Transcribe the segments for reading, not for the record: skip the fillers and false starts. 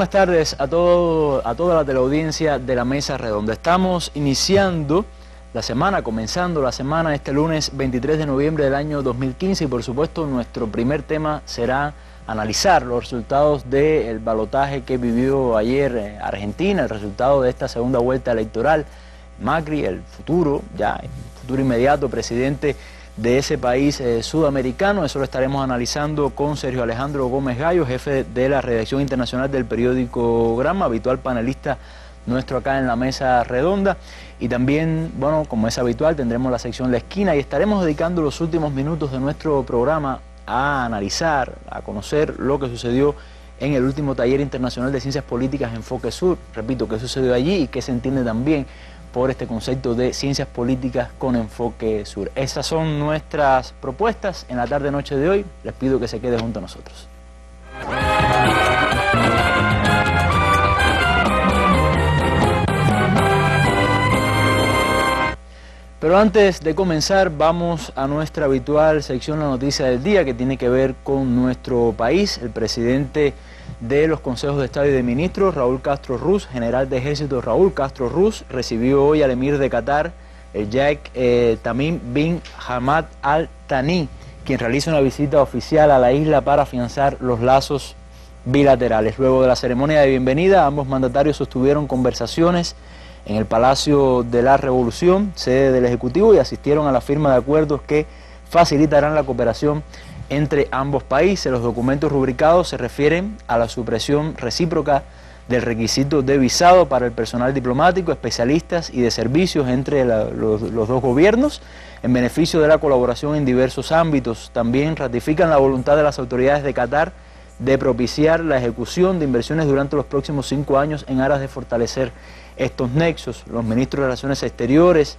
buenas tardes a toda la teleaudiencia de la Mesa Redonda. Estamos iniciando la semana, comenzando la semana este lunes 23 de noviembre del año 2015 y por supuesto nuestro primer tema será analizar los resultados del balotaje que vivió ayer Argentina, el resultado de esta segunda vuelta electoral. Macri, el futuro inmediato presidente de ese país sudamericano. Eso lo estaremos analizando con Sergio Alejandro Gómez Gallo, jefe de la redacción internacional del periódico Gramma, habitual panelista nuestro acá en la Mesa Redonda. Y también, bueno, como es habitual, tendremos la sección La Esquina y estaremos dedicando los últimos minutos de nuestro programa a analizar, a conocer lo que sucedió en el último taller internacional de ciencias políticas Enfoque Sur. Repito, qué sucedió allí y qué se entiende también por este concepto de ciencias políticas con enfoque sur. Esas son nuestras propuestas en la tarde-noche de hoy. Les pido que se quede junto a nosotros. Pero antes de comenzar, vamos a nuestra habitual sección La Noticia del Día, que tiene que ver con nuestro país. El presidente de los Consejos de Estado y de Ministros, Raúl Castro Ruz, general de Ejército Raúl Castro Ruz, recibió hoy al emir de Qatar, el Sheikh Tamim bin Hamad Al Thani, quien realiza una visita oficial a la isla para afianzar los lazos bilaterales. Luego de la ceremonia de bienvenida, ambos mandatarios sostuvieron conversaciones en el Palacio de la Revolución, sede del Ejecutivo, y asistieron a la firma de acuerdos que facilitarán la cooperación entre ambos países. Los documentos rubricados se refieren a la supresión recíproca del requisito de visado para el personal diplomático, especialistas y de servicios entre los dos gobiernos, en beneficio de la colaboración en diversos ámbitos. También ratifican la voluntad de las autoridades de Qatar de propiciar la ejecución de inversiones durante los próximos 5 años en aras de fortalecer estos nexos. Los ministros de Relaciones Exteriores,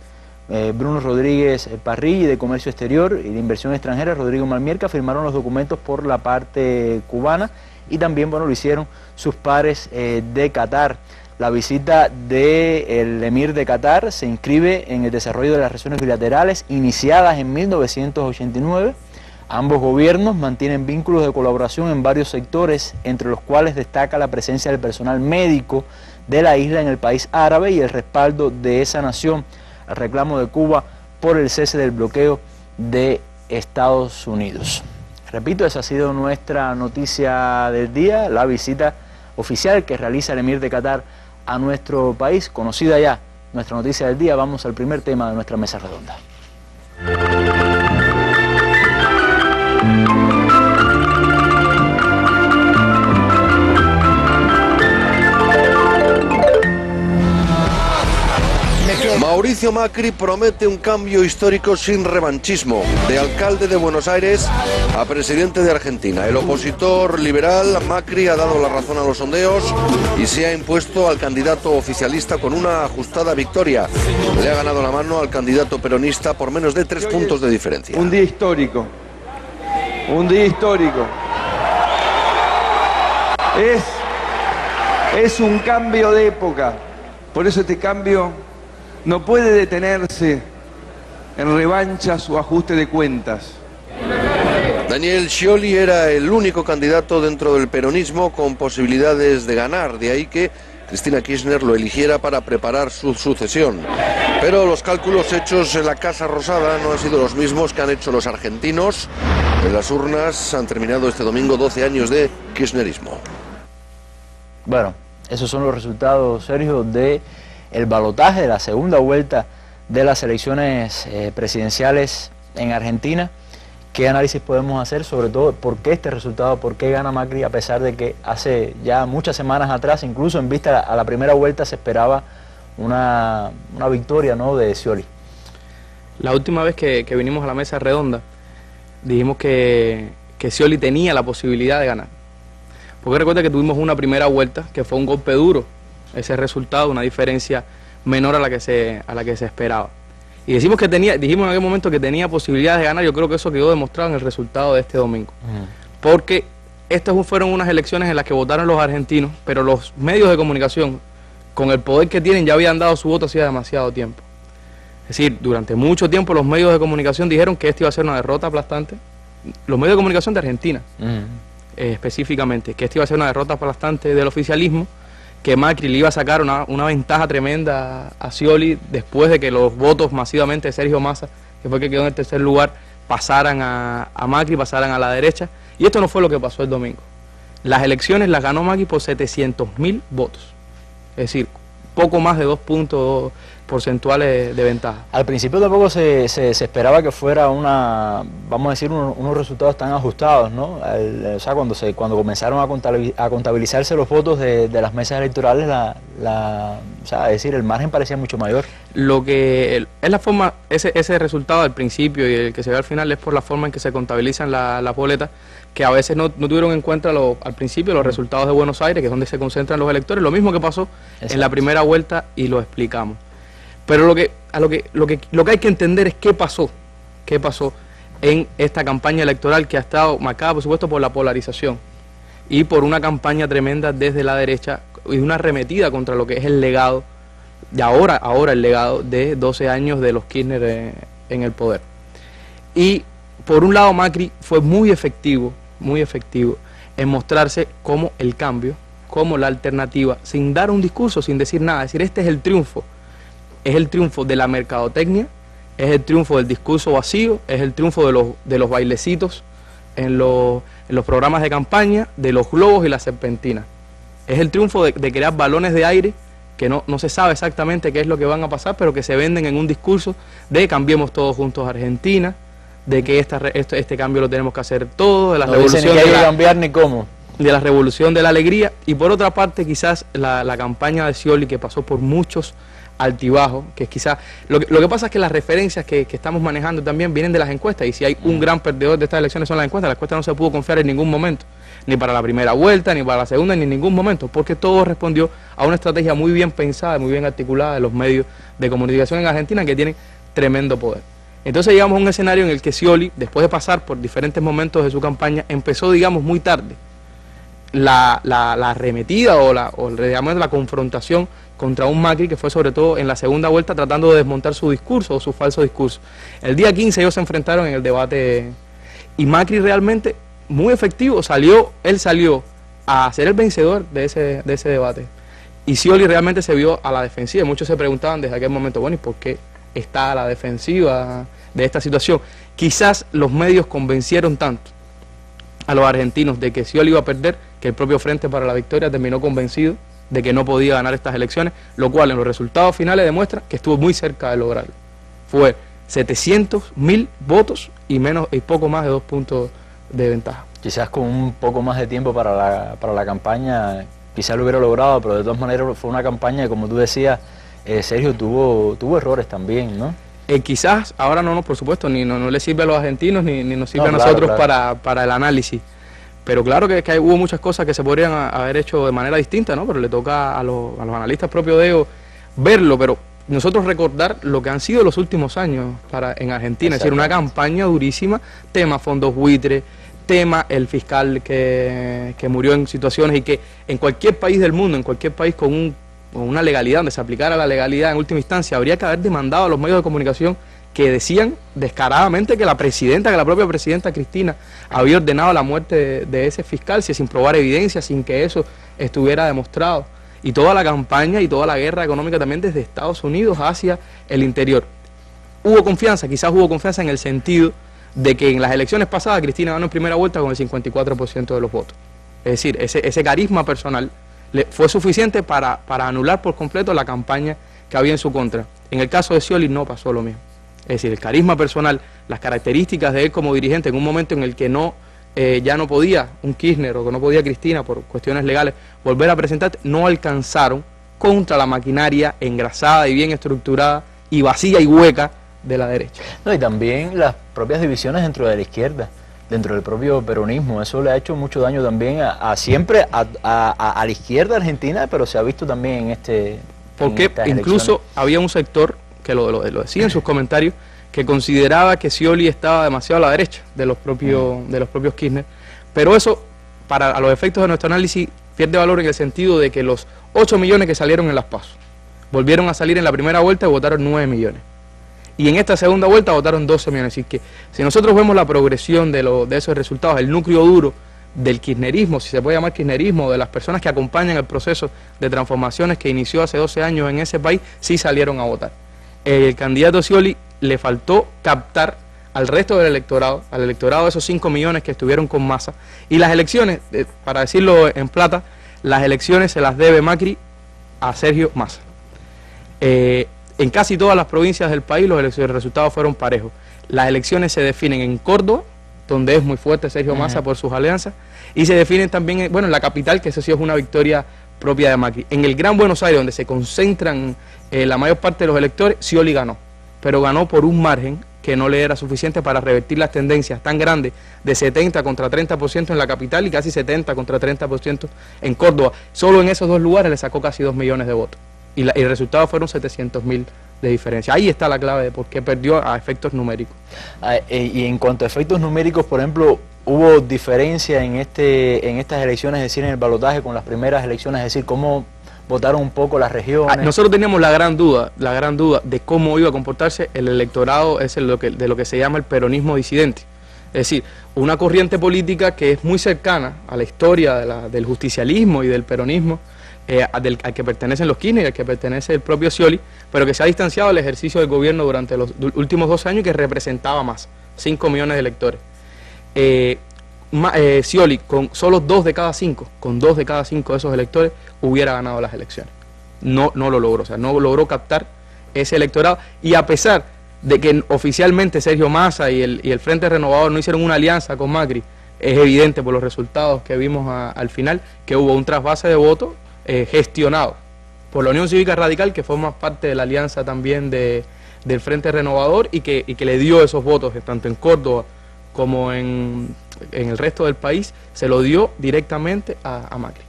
Bruno Rodríguez Parrilla, y de Comercio Exterior y de Inversión Extranjera, Rodrigo Malmierca, firmaron los documentos por la parte cubana y también, bueno, lo hicieron sus pares de Qatar. La visita del emir de Qatar se inscribe en el desarrollo de las relaciones bilaterales iniciadas en 1989. Ambos gobiernos mantienen vínculos de colaboración en varios sectores, entre los cuales destaca la presencia del personal médico de la isla en el país árabe y el respaldo de esa nación al reclamo de Cuba por el cese del bloqueo de Estados Unidos. Repito, esa ha sido nuestra noticia del día, la visita oficial que realiza el emir de Qatar a nuestro país. Conocida ya nuestra noticia del día, vamos al primer tema de nuestra mesa redonda. Mauricio Macri promete un cambio histórico sin revanchismo, de alcalde de Buenos Aires a presidente de Argentina. El opositor liberal Macri ha dado la razón a los sondeos y se ha impuesto al candidato oficialista con una ajustada victoria. Le ha ganado la mano al candidato peronista por menos de 3 puntos de diferencia. Un día histórico, un día histórico. Es un cambio de época, por eso este cambio no puede detenerse en revanchas o ajuste de cuentas. Daniel Scioli era el único candidato dentro del peronismo con posibilidades de ganar, de ahí que Cristina Kirchner lo eligiera para preparar su sucesión. Pero los cálculos hechos en la Casa Rosada no han sido los mismos que han hecho los argentinos. En las urnas han terminado este domingo 12 años de kirchnerismo. Bueno, esos son los resultados, Sergio, de el balotaje de la segunda vuelta de las elecciones presidenciales en Argentina. ¿Qué análisis podemos hacer sobre todo por qué este resultado, por qué gana Macri, a pesar de que hace ya muchas semanas atrás, incluso en vista a la primera vuelta, se esperaba una victoria, ¿no?, de Scioli? La última vez que vinimos a la mesa redonda dijimos que Scioli tenía la posibilidad de ganar, porque recuerda que tuvimos una primera vuelta que fue un golpe duro, ese resultado, una diferencia menor a la que se esperaba. Y dijimos en aquel momento que tenía posibilidades de ganar. Yo creo que eso quedó demostrado en el resultado de este domingo. Porque estas fueron unas elecciones en las que votaron los argentinos, pero los medios de comunicación, con el poder que tienen, ya habían dado su voto hacía demasiado tiempo. Es decir, durante mucho tiempo los medios de comunicación dijeron que esta iba a ser una derrota aplastante. Los medios de comunicación de Argentina. específicamente, que esta iba a ser una derrota aplastante del oficialismo, que Macri le iba a sacar una ventaja tremenda a Scioli después de que los votos masivamente de Sergio Massa, que fue el que quedó en el tercer lugar, pasaran a Macri, pasaran a la derecha. Y esto no fue lo que pasó el domingo. Las elecciones las ganó Macri por 700.000 votos. Es decir, poco más de 2 puntos porcentuales de ventaja. Al principio tampoco se esperaba que fuera vamos a decir, unos resultados tan ajustados, ¿no? O sea, cuando comenzaron a contabilizarse los votos de las mesas electorales, o sea, es decir, el margen parecía mucho mayor. Lo que es la forma, ese resultado al principio y el que se ve al final es por la forma en que se contabilizan las boletas, que a veces no tuvieron en cuenta al principio los resultados de Buenos Aires, que es donde se concentran los electores, lo mismo que pasó en la primera vuelta, y lo explicamos. Pero lo que hay que entender es qué pasó en esta campaña electoral, que ha estado marcada, por supuesto, por la polarización y por una campaña tremenda desde la derecha y una arremetida contra lo que es el legado, y ahora el legado de 12 años de los Kirchner en el poder. Y por un lado Macri fue muy efectivo en mostrarse como el cambio, como la alternativa, sin dar un discurso, sin decir nada, es decir, este es el triunfo de la mercadotecnia, es el triunfo del discurso vacío, es el triunfo de los bailecitos en los programas de campaña, de los globos y las serpentinas. Es el triunfo de crear balones de aire que no se sabe exactamente qué es lo que van a pasar, pero que se venden en un discurso de cambiemos todos juntos a Argentina, de que este cambio lo tenemos que hacer todos, de la revolución hay que cambiar ni cómo. De la revolución de la alegría. Y por otra parte, quizás la campaña de Scioli, que pasó por muchos altibajos, que quizás lo que pasa es que las referencias que estamos manejando también vienen de las encuestas, y si hay un gran perdedor de estas elecciones son las encuestas no se pudo confiar en ningún momento, ni para la primera vuelta, ni para la segunda, ni en ningún momento, porque todo respondió a una estrategia muy bien pensada, muy bien articulada de los medios de comunicación en Argentina, que tienen tremendo poder. Entonces llegamos a un escenario en el que Scioli, después de pasar por diferentes momentos de su campaña, empezó, digamos, muy tarde la arremetida o la confrontación contra un Macri que fue sobre todo en la segunda vuelta tratando de desmontar su discurso o su falso discurso. El día 15 ellos se enfrentaron en el debate y Macri realmente muy efectivo, él salió a ser el vencedor de ese debate. Y Scioli realmente se vio a la defensiva. Muchos se preguntaban desde aquel momento, bueno, ¿y por qué está a la defensiva de esta situación? Quizás los medios convencieron tanto a los argentinos de que Scioli iba a perder, que el propio Frente para la Victoria terminó convencido de que no podía ganar estas elecciones, lo cual en los resultados finales demuestra que estuvo muy cerca de lograrlo. Fue 700.000 votos y poco más de 2 puntos de ventaja. Quizás con un poco más de tiempo para la campaña, quizás lo hubiera logrado, pero de todas maneras fue una campaña que, como tú decías, Sergio, tuvo errores también, ¿no? Quizás ahora no, por supuesto, no le sirve a los argentinos ni nos sirve a nosotros claro. Para el análisis. Pero claro que hubo muchas cosas que se podrían haber hecho de manera distinta, ¿no? Pero le toca a los analistas propios de ellos verlo, pero nosotros recordar lo que han sido los últimos años en Argentina, es decir, una campaña durísima, tema fondos buitre, tema el fiscal que murió en situaciones y que en cualquier país del mundo, en cualquier país con una legalidad, donde se aplicara la legalidad en última instancia, habría que haber demandado a los medios de comunicación que decían descaradamente que la propia presidenta Cristina había ordenado la muerte de ese fiscal, sin probar evidencia, sin que eso estuviera demostrado. Y toda la campaña y toda la guerra económica también desde Estados Unidos hacia el interior. Hubo confianza, quizás hubo confianza en el sentido de que en las elecciones pasadas Cristina ganó en primera vuelta con el 54% de los votos. Es decir, ese carisma personal fue suficiente para anular por completo la campaña que había en su contra. En el caso de Scioli no pasó lo mismo. Es decir, el carisma personal, las características de él como dirigente en un momento en el que ya no podía un Kirchner o que no podía Cristina por cuestiones legales volver a presentar, no alcanzaron contra la maquinaria engrasada y bien estructurada y vacía y hueca de la derecha. No, y también las propias divisiones dentro de la izquierda, dentro del propio peronismo, eso le ha hecho mucho daño también siempre a la izquierda argentina, pero se ha visto también en porque incluso había un sector que lo decía en sus comentarios, que consideraba que Scioli estaba demasiado a la derecha de los propios Kirchner, pero eso, a los efectos de nuestro análisis, pierde valor en el sentido de que los 8 millones que salieron en las PASO, volvieron a salir en la primera vuelta y votaron 9 millones. Y en esta segunda vuelta votaron 12 millones. Así que si nosotros vemos la progresión de esos resultados, el núcleo duro del kirchnerismo, si se puede llamar kirchnerismo, de las personas que acompañan el proceso de transformaciones que inició hace 12 años en ese país, sí salieron a votar. El candidato Scioli le faltó captar al resto del electorado, al electorado de esos 5 millones que estuvieron con Massa, y las elecciones, para decirlo en plata, las elecciones se las debe Macri a Sergio Massa. En casi todas las provincias del país los resultados fueron parejos. Las elecciones se definen en Córdoba, donde es muy fuerte Sergio Massa por sus alianzas, y se definen también, en la capital, que eso sí es una victoria propia de Macri. En el Gran Buenos Aires, donde se concentran la mayor parte de los electores, Scioli ganó, pero ganó por un margen que no le era suficiente para revertir las tendencias tan grandes de 70 contra 30% en la capital y casi 70 contra 30% en Córdoba. Solo en esos dos lugares le sacó casi 2 millones de votos, y el resultado fueron 700.000 de diferencia. Ahí está la clave de por qué perdió a efectos numéricos. Y en cuanto a efectos numéricos, por ejemplo, ¿hubo diferencia en estas elecciones, es decir, en el balotaje con las primeras elecciones? Es decir, ¿cómo votaron un poco las regiones? Nosotros teníamos la gran duda de cómo iba a comportarse el electorado de lo que se llama el peronismo disidente. Es decir, una corriente política que es muy cercana a la historia del justicialismo y del peronismo, al que pertenecen los Kirchner y al que pertenece el propio Scioli, pero que se ha distanciado del ejercicio del gobierno durante los últimos 2 años y que representaba más, 5 millones de electores. Scioli, con solo 2 de cada 5 de esos electores, hubiera ganado las elecciones. No lo logró, o sea, no logró captar ese electorado, y a pesar de que oficialmente Sergio Massa y el Frente Renovador no hicieron una alianza con Macri, es evidente por los resultados que vimos al final que hubo un trasvase de votos gestionado por la Unión Cívica Radical, que forma parte de la alianza también del Frente Renovador y que le dio esos votos, tanto en Córdoba como en el resto del país, se lo dio directamente a Macri.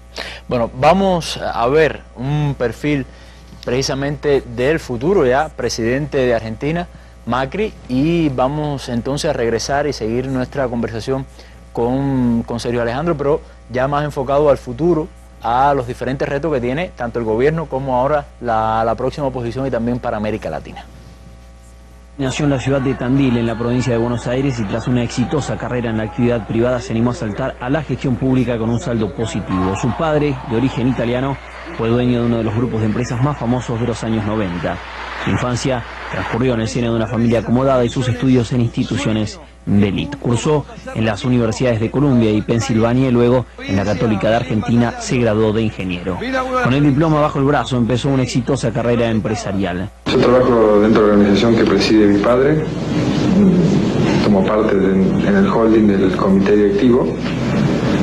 Bueno, vamos a ver un perfil precisamente del futuro ya presidente de Argentina, Macri, y vamos entonces a regresar y seguir nuestra conversación con Sergio Alejandro, pero ya más enfocado al futuro, a los diferentes retos que tiene tanto el gobierno como ahora la próxima oposición, y también para América Latina. Nació en la ciudad de Tandil, en la provincia de Buenos Aires, y tras una exitosa carrera en la actividad privada se animó a saltar a la gestión pública con un saldo positivo. Su padre, de origen italiano, fue dueño de uno de los grupos de empresas más famosos de los años 90. Su infancia transcurrió en el seno de una familia acomodada y sus estudios en instituciones de élite. Cursó en las universidades de Columbia y Pensilvania, y luego en la Católica de Argentina se graduó de ingeniero. Con el diploma bajo el brazo empezó una exitosa carrera empresarial. Yo trabajo dentro de la organización que preside mi padre. Tomo parte en el holding del comité directivo,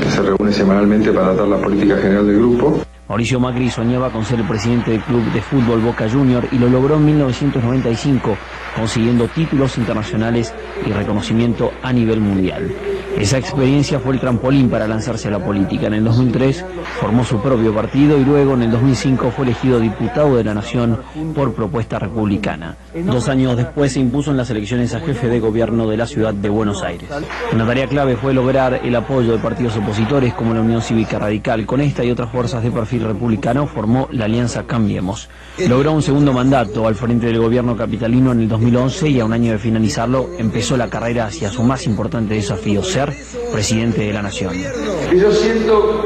que se reúne semanalmente para tratar la política general del grupo. Mauricio Macri soñaba con ser el presidente del club de fútbol Boca Juniors y lo logró en 1995, consiguiendo títulos internacionales y reconocimiento a nivel mundial. Esa experiencia fue el trampolín para lanzarse a la política. En el 2003 formó su propio partido y luego en el 2005 fue elegido diputado de la Nación por propuesta republicana. 2 años después se impuso en las elecciones a jefe de gobierno de la ciudad de Buenos Aires. Una tarea clave fue lograr el apoyo de partidos opositores como la Unión Cívica Radical. Con esta y otras fuerzas de perfil republicano formó la Alianza Cambiemos. Logró un segundo mandato al frente del gobierno capitalino en el 2011 y a un año de finalizarlo empezó la carrera hacia su más importante desafío, ser presidente de la Nación. Y yo siento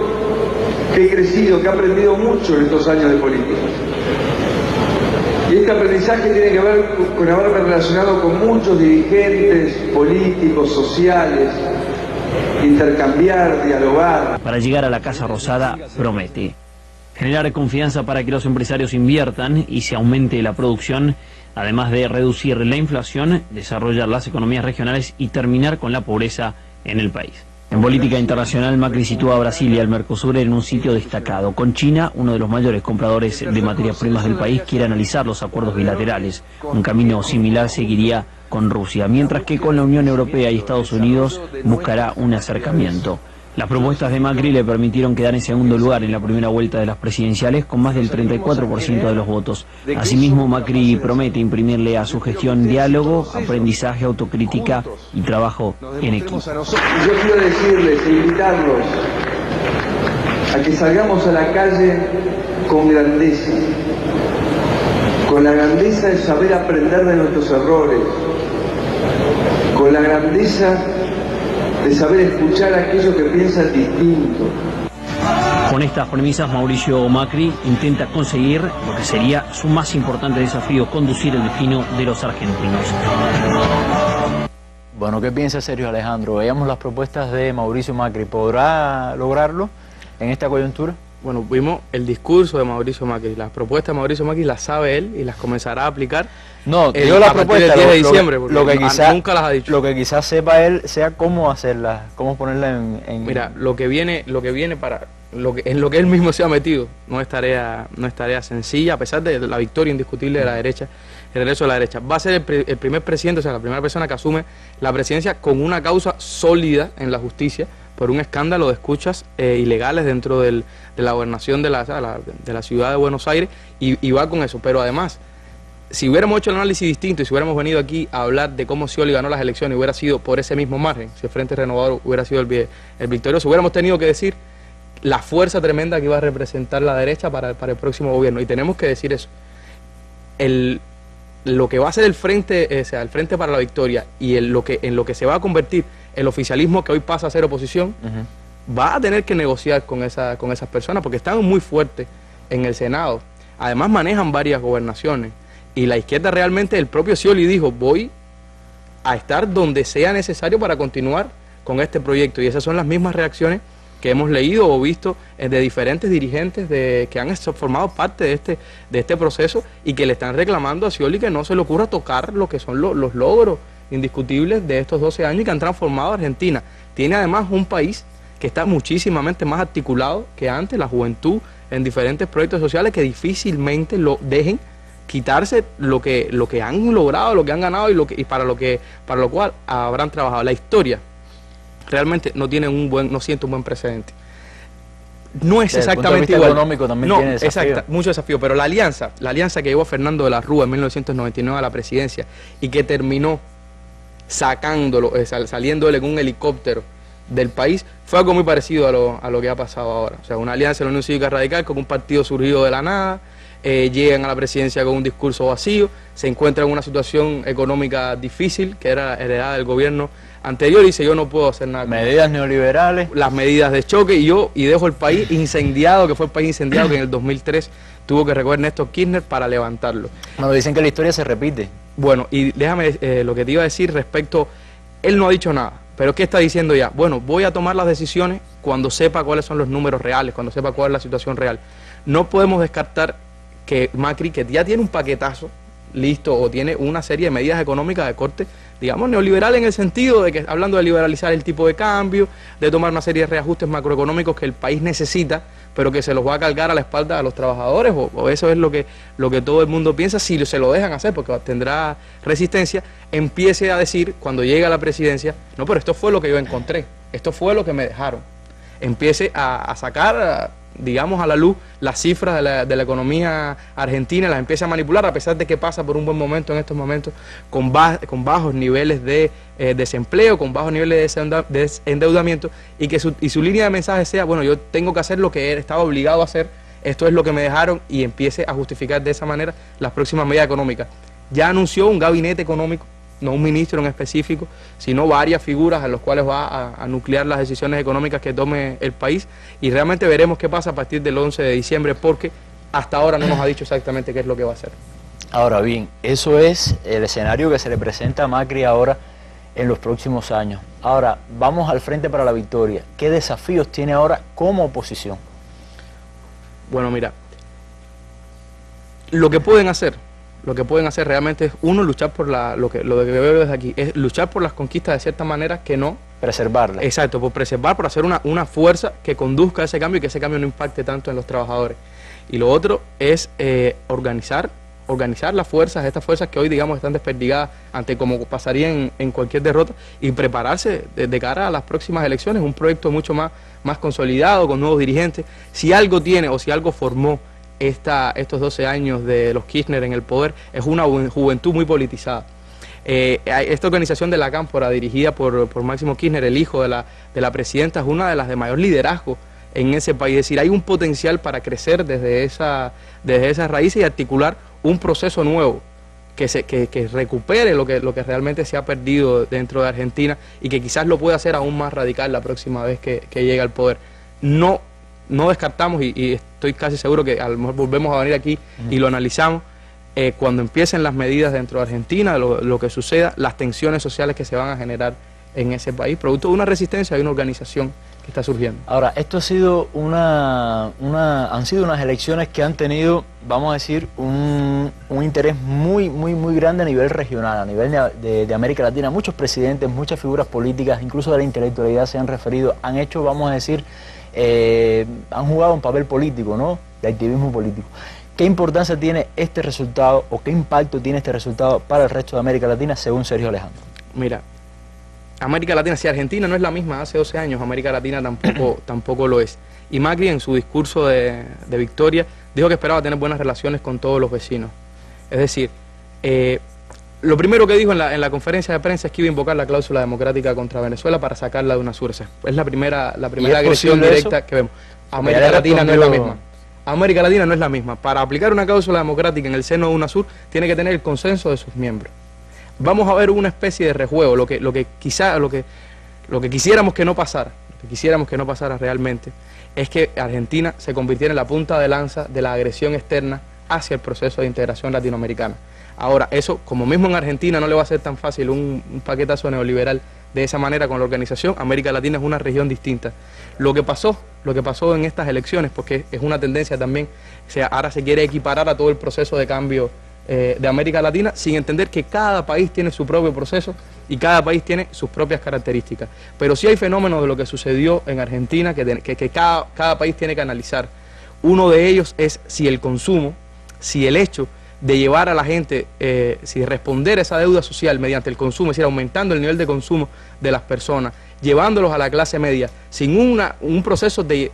que he crecido, que he aprendido mucho en estos años de política. Y este aprendizaje tiene que ver con haberme relacionado con muchos dirigentes políticos, sociales, intercambiar, dialogar. Para llegar a la Casa Rosada promete generar confianza para que los empresarios inviertan y se aumente la producción, además de reducir la inflación, desarrollar las economías regionales y terminar con la pobreza en el país. En política internacional, Macri sitúa a Brasil y al Mercosur en un sitio destacado. Con China, uno de los mayores compradores de materias primas del país, quiere analizar los acuerdos bilaterales. Un camino similar seguiría con Rusia, mientras que con la Unión Europea y Estados Unidos buscará un acercamiento. Las propuestas de Macri le permitieron quedar en segundo lugar en la primera vuelta de las presidenciales con más del 34% de los votos. Asimismo, Macri promete imprimirle a su gestión diálogo, aprendizaje, autocrítica y trabajo en equipo. Yo quiero decirles e invitarlos a que salgamos a la calle con grandeza, con la grandeza de saber aprender de nuestros errores, con la grandeza de saber escuchar a aquellos que piensan distinto. Con estas premisas, Mauricio Macri intenta conseguir lo que sería su más importante desafío: conducir el destino de los argentinos. Bueno, ¿qué piensa Sergio Alejandro? Veamos las propuestas de Mauricio Macri. ¿Podrá lograrlo en esta coyuntura? Bueno, vimos el discurso de Mauricio Macri. Las propuestas de Mauricio Macri las sabe él y las comenzará a aplicar. No, digo la propuesta del 10 de diciembre, porque nunca las ha dicho. Lo que quizás sepa él sea cómo hacerlas, cómo ponerlas en... Mira, lo que viene para en lo que él mismo se ha metido no es tarea sencilla, a pesar de la victoria indiscutible de la derecha, el regreso de la derecha. Va a ser el primer presidente, o sea, la primera persona que asume la presidencia con una causa sólida en la justicia por un escándalo de escuchas ilegales dentro de la gobernación de la ciudad de Buenos Aires, y va con eso. Pero además, si hubiéramos hecho el análisis distinto y si hubiéramos venido aquí a hablar de cómo Scioli ganó las elecciones, hubiera sido por ese mismo margen, si el Frente Renovador hubiera sido el victorioso, hubiéramos tenido que decir la fuerza tremenda que iba a representar la derecha para el próximo gobierno, y tenemos que decir eso. Lo que va a ser el Frente, el Frente para la Victoria, y en lo que se va a convertir el oficialismo que hoy pasa a ser oposición, va a tener que negociar con esas personas, porque están muy fuertes en el Senado. Además manejan varias gobernaciones, y la izquierda realmente, el propio Scioli dijo: voy a estar donde sea necesario para continuar con este proyecto, y esas son las mismas reacciones que hemos leído o visto de diferentes dirigentes que han formado parte de este proceso, y que le están reclamando a Scioli que no se le ocurra tocar lo que son los logros indiscutibles de estos 12 años y que han transformado a Argentina. Tiene además un país que está muchísimamente más articulado que antes, la juventud en diferentes proyectos sociales que difícilmente lo dejen quitarse lo que han logrado, lo que han ganado y para lo cual habrán trabajado. La historia realmente no siente un buen precedente. No es exactamente igual. Económico también tiene desafío. Exacto, mucho desafío, pero la alianza que llevó a Fernando de la Rúa en 1999 a la presidencia y que terminó sacándolo, saliendo él en un helicóptero del país, fue algo muy parecido a lo que ha pasado ahora. O sea, una alianza de la Unión Cívica Radical con un partido surgido de la nada, llegan a la presidencia con un discurso vacío, se encuentran en una situación económica difícil que era heredada del gobierno anterior, y dice: yo no puedo hacer nada. Medidas neoliberales. Las medidas de choque, y dejo el país incendiado, que fue el país incendiado que en el 2003 tuvo que recoger Néstor Kirchner para levantarlo. Bueno, dicen que la historia se repite. Bueno, y déjame lo que te iba a decir respecto, él no ha dicho nada, pero ¿qué está diciendo ya? Bueno, voy a tomar las decisiones cuando sepa cuáles son los números reales, cuando sepa cuál es la situación real. No podemos descartar que Macri, que ya tiene un paquetazo listo o tiene una serie de medidas económicas de corte, digamos, neoliberal, en el sentido de que, hablando de liberalizar el tipo de cambio, de tomar una serie de reajustes macroeconómicos que el país necesita, pero que se los va a cargar a la espalda a los trabajadores, o eso es lo que todo el mundo piensa, si se lo dejan hacer, porque tendrá resistencia, empiece a decir, cuando llegue a la presidencia: no, pero esto fue lo que yo encontré, esto fue lo que me dejaron. Empiece a sacar, digamos, a la luz las cifras de la economía argentina, las empieza a manipular, a pesar de que pasa por un buen momento en estos momentos, con bajos niveles de desempleo, con bajos niveles de endeudamiento, y su línea de mensaje sea: bueno, yo tengo que hacer lo que estaba obligado a hacer, esto es lo que me dejaron, y empiece a justificar de esa manera las próximas medidas económicas. Ya anunció un gabinete económico, no un ministro en específico, sino varias figuras a los cuales va a nuclear las decisiones económicas que tome el país, y realmente veremos qué pasa a partir del 11 de diciembre, porque hasta ahora no nos ha dicho exactamente qué es lo que va a hacer. Ahora bien, eso es el escenario que se le presenta a Macri ahora en los próximos años. Ahora, vamos al Frente para la Victoria. ¿Qué desafíos tiene ahora como oposición? Bueno, mira, lo que pueden hacer realmente es, uno, luchar por lo que veo desde aquí, es luchar por las conquistas de cierta manera, que no... Preservarlas. Exacto, por preservar, por hacer una fuerza que conduzca a ese cambio y que ese cambio no impacte tanto en los trabajadores. Y lo otro es organizar las fuerzas, estas fuerzas que hoy, digamos, están desperdigadas ante como pasaría en cualquier derrota, y prepararse de cara a las próximas elecciones, un proyecto mucho más consolidado, con nuevos dirigentes. Si algo tiene o si algo formó estos 12 años de los Kirchner en el poder, es una juventud muy politizada. Esta organización de la Cámpora, dirigida por Máximo Kirchner, el hijo de la presidenta, es una de las de mayor liderazgo en ese país. Es decir, hay un potencial para crecer desde esas raíces y articular un proceso nuevo que recupere lo que realmente se ha perdido dentro de Argentina y que quizás lo pueda hacer aún más radical la próxima vez que llegue al poder. No descartamos, y estoy casi seguro que a lo mejor volvemos a venir aquí y lo analizamos, cuando empiecen las medidas dentro de Argentina, lo que suceda, las tensiones sociales que se van a generar en ese país, producto de una resistencia y una organización que está surgiendo. Ahora, esto ha sido han sido unas elecciones que han tenido, vamos a decir, un interés muy grande a nivel regional, a nivel de América Latina. Muchos presidentes, muchas figuras políticas, incluso de la intelectualidad se han referido, han hecho, vamos a decir, han jugado un papel político, ¿no?, de activismo político. ¿Qué importancia tiene este resultado o qué impacto tiene este resultado para el resto de América Latina, según Sergio Alejandro? Mira, América Latina, si Argentina no es la misma hace 12 años, América Latina tampoco lo es. Y Macri, en su discurso de victoria, dijo que esperaba tener buenas relaciones con todos los vecinos. Es decir, lo primero que dijo en la conferencia de prensa es que iba a invocar la cláusula democrática contra Venezuela para sacarla de UNASUR. Es la primera agresión directa que vemos. América Latina no es la misma. América Latina no es la misma. Para aplicar una cláusula democrática en el seno de UNASUR, tiene que tener el consenso de sus miembros. Vamos a ver una especie de rejuego, lo que quisiéramos que no pasara, realmente, es que Argentina se convirtiera en la punta de lanza de la agresión externa hacia el proceso de integración latinoamericana. Ahora, eso, como mismo en Argentina no le va a ser tan fácil un paquetazo neoliberal de esa manera con la organización, América Latina es una región distinta. Lo que pasó en estas elecciones, porque es una tendencia también, o sea, ahora se quiere equiparar a todo el proceso de cambio de América Latina, sin entender que cada país tiene su propio proceso y cada país tiene sus propias características. Pero sí hay fenómenos de lo que sucedió en Argentina que cada país tiene que analizar. Uno de ellos es si el consumo, si el hecho de llevar a la gente, si responder a esa deuda social mediante el consumo, es decir, aumentando el nivel de consumo de las personas, llevándolos a la clase media, sin un proceso de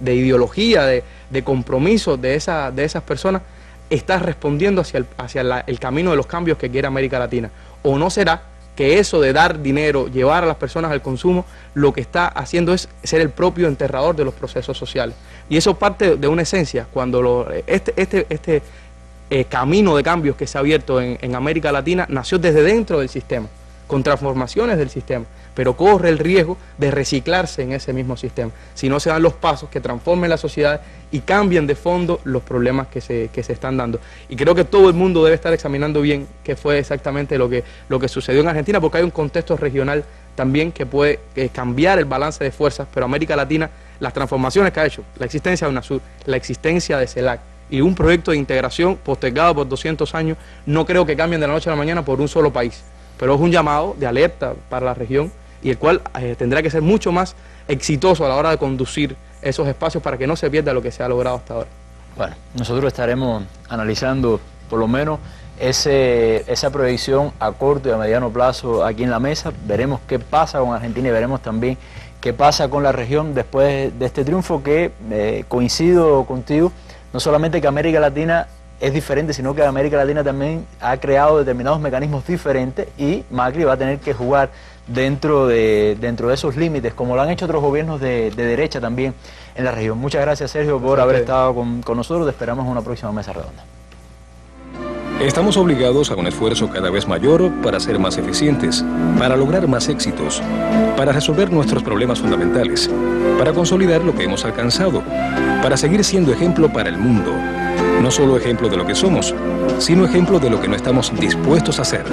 ideología, de compromiso de esas personas, está respondiendo hacia el camino de los cambios que quiere América Latina. ¿O no será que eso de dar dinero, llevar a las personas al consumo, lo que está haciendo es ser el propio enterrador de los procesos sociales? Y eso parte de una esencia, cuando este camino de cambios que se ha abierto en América Latina nació desde dentro del sistema, con transformaciones del sistema, pero corre el riesgo de reciclarse en ese mismo sistema, si no se dan los pasos que transformen la sociedad y cambien de fondo los problemas que se están dando. Y creo que todo el mundo debe estar examinando bien qué fue exactamente lo que sucedió en Argentina, porque hay un contexto regional también que puede cambiar el balance de fuerzas, pero América Latina, las transformaciones que ha hecho, la existencia de UNASUR, la existencia de CELAC y un proyecto de integración postergado por 200 años, no creo que cambien de la noche a la mañana por un solo país, pero es un llamado de alerta para la región y el cual tendrá que ser mucho más exitoso a la hora de conducir esos espacios para que no se pierda lo que se ha logrado hasta ahora. Bueno, nosotros estaremos analizando por lo menos esa proyección a corto y a mediano plazo aquí en la mesa. Veremos qué pasa con Argentina y veremos también qué pasa con la región después de este triunfo que coincido contigo, no solamente que América Latina es diferente, sino que América Latina también ha creado determinados mecanismos diferentes y Macri va a tener que jugar dentro de esos límites, como lo han hecho otros gobiernos de derecha también en la región. Muchas gracias, Sergio, por haber estado con nosotros. Te esperamos en una próxima mesa redonda. Estamos obligados a un esfuerzo cada vez mayor para ser más eficientes, para lograr más éxitos, para resolver nuestros problemas fundamentales, para consolidar lo que hemos alcanzado, para seguir siendo ejemplo para el mundo. No solo ejemplo de lo que somos, sino ejemplo de lo que no estamos dispuestos a hacer.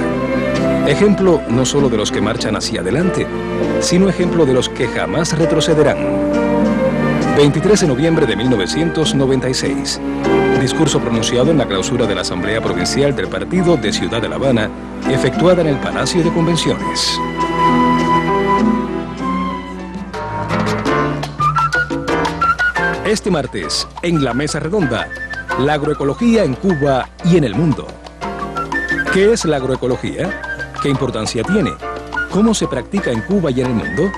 Ejemplo no solo de los que marchan hacia adelante, sino ejemplo de los que jamás retrocederán. 23 de noviembre de 1996. Discurso pronunciado en la clausura de la Asamblea Provincial del Partido de Ciudad de La Habana, efectuada en el Palacio de Convenciones. Este martes, en la Mesa Redonda, la agroecología en Cuba y en el mundo. ¿Qué es la agroecología? ¿Qué importancia tiene? ¿Cómo se practica en Cuba y en el mundo?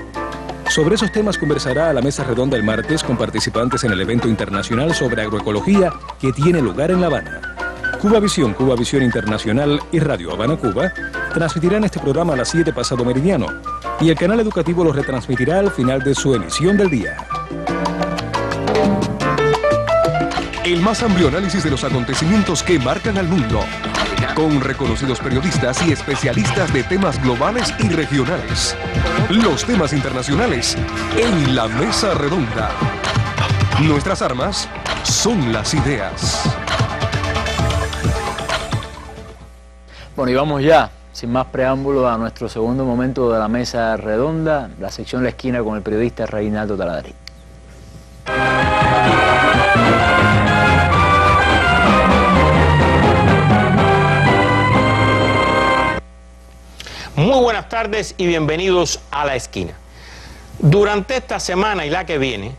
Sobre esos temas conversará a la Mesa Redonda el martes con participantes en el evento internacional sobre agroecología que tiene lugar en La Habana. Cuba Visión Internacional y Radio Habana Cuba transmitirán este programa a las 7 pasado meridiano y el canal educativo lo retransmitirá al final de su emisión del día. El más amplio análisis de los acontecimientos que marcan al mundo. con reconocidos periodistas y especialistas de temas globales y regionales. Los temas internacionales en la mesa redonda. Nuestras armas son las ideas. Bueno, y vamos ya, sin más preámbulo, a nuestro segundo momento de la mesa redonda, la sección La Esquina con el periodista Reinaldo Taladriz. Muy buenas tardes y bienvenidos a La Esquina. Durante esta semana y la que viene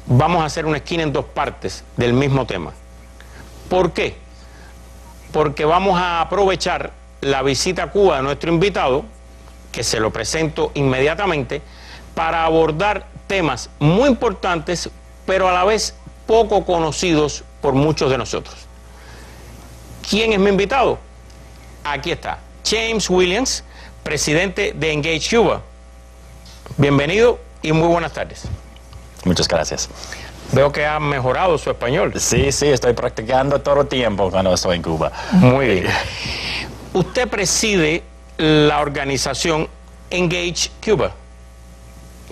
vamos a hacer una esquina en dos partes del mismo tema. ¿Por qué? Porque vamos a aprovechar la visita a Cuba de nuestro invitado, que se lo presento inmediatamente, para abordar temas muy importantes, pero a la vez poco conocidos por muchos de nosotros. ¿Quién es mi invitado? Aquí está, James Williams, presidente de Engage Cuba. Bienvenido y muy buenas tardes. Muchas gracias. Veo que ha mejorado su español. Sí, estoy practicando todo el tiempo cuando estoy en Cuba. Muy bien. Usted preside la organización Engage Cuba.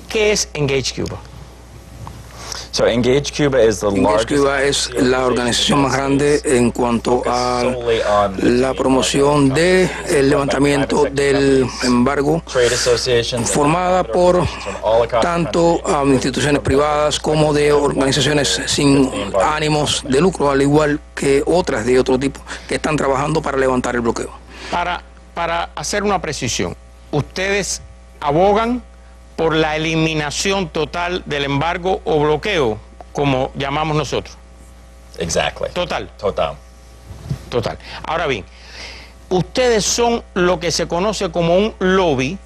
¿Qué es Engage Cuba? Engage Cuba es la organización más grande en cuanto a la promoción del levantamiento del embargo, formada por tanto instituciones privadas como de organizaciones sin ánimos de lucro, al igual que otras de otro tipo que están trabajando para levantar el bloqueo. Para hacer una precisión, ¿ustedes abogan por la eliminación total del embargo o bloqueo, como llamamos nosotros? Exactly. Total. Total. Ahora bien, ¿ustedes son lo que se conoce como un lobby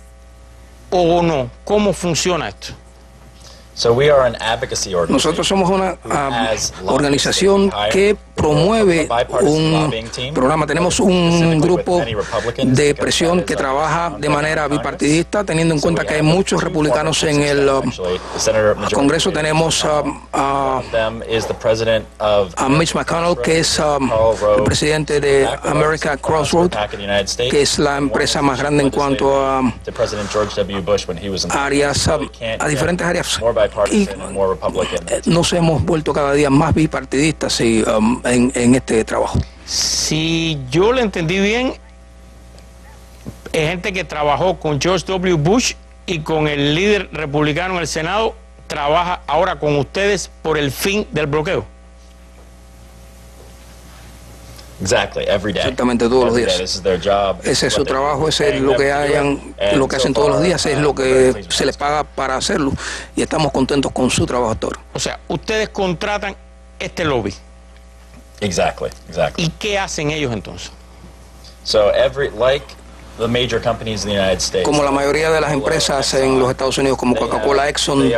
o no? ¿Cómo funciona esto? Nosotros somos una organización que promueve un programa. Tenemos un grupo de presión que trabaja de manera bipartidista, teniendo en cuenta que hay muchos republicanos en el Congreso. Tenemos a Mitch McConnell, que es el presidente de America Crossroads, que es la empresa más grande en cuanto a áreas, a diferentes áreas. Y nos hemos vuelto cada día más bipartidistas en este trabajo. Si yo lo entendí bien, es gente que trabajó con George W. Bush y con el líder republicano en el Senado, trabaja ahora con ustedes por el fin del bloqueo. Exactamente, todos los días. Ese es su trabajo, ese es lo que hacen todos los días, es lo que se les paga para hacerlo, y estamos contentos con su trabajo hasta ahora. O sea, ustedes contratan este lobby. Exactly. ¿Y qué hacen ellos entonces? Como la mayoría de las empresas en los Estados Unidos, como Coca-Cola, Exxon,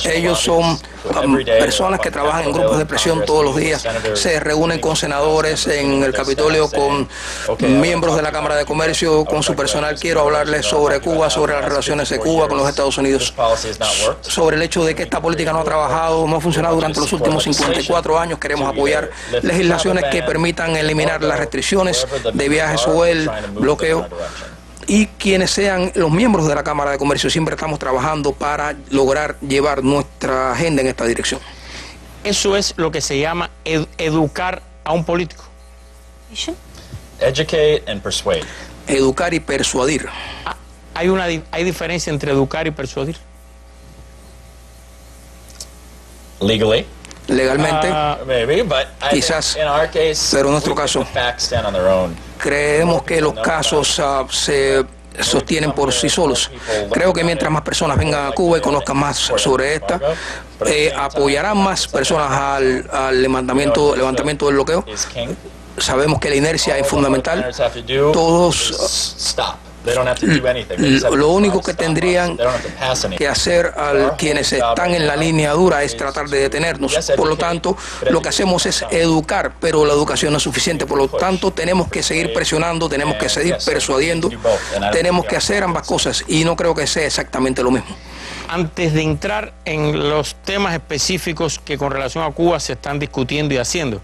ellos son personas que trabajan en grupos de presión todos los días. Se reúnen con senadores en el Capitolio, con miembros de la Cámara de Comercio, con su personal. Quiero hablarles sobre Cuba, sobre las relaciones de Cuba con los Estados Unidos, sobre el hecho de que esta política no ha trabajado, no ha funcionado durante los últimos 54 años. Queremos apoyar legislaciones que permitan eliminar las restricciones de viajes o el bloqueo. Y quienes sean los miembros de la Cámara de Comercio, siempre estamos trabajando para lograr llevar nuestra agenda en esta dirección. Eso es lo que se llama educar a un político. Educate and persuade. Educar y persuadir. ¿Hay diferencia entre educar y persuadir? Legalmente, quizás, pero en nuestro caso creemos que los casos se sostienen por sí solos. Creo que mientras más personas vengan a Cuba y conozcan más sobre esta, apoyarán más personas al levantamiento del bloqueo. Sabemos que la inercia es fundamental. Todos lo único que tendrían que hacer quienes están en la línea dura es tratar de detenernos. Por lo tanto, lo que hacemos es educar, pero la educación no es suficiente. Por lo tanto, tenemos que seguir presionando, tenemos que seguir persuadiendo, tenemos que hacer ambas cosas, y no creo que sea exactamente lo mismo. Antes de entrar en los temas específicos que con relación a Cuba se están discutiendo y haciendo,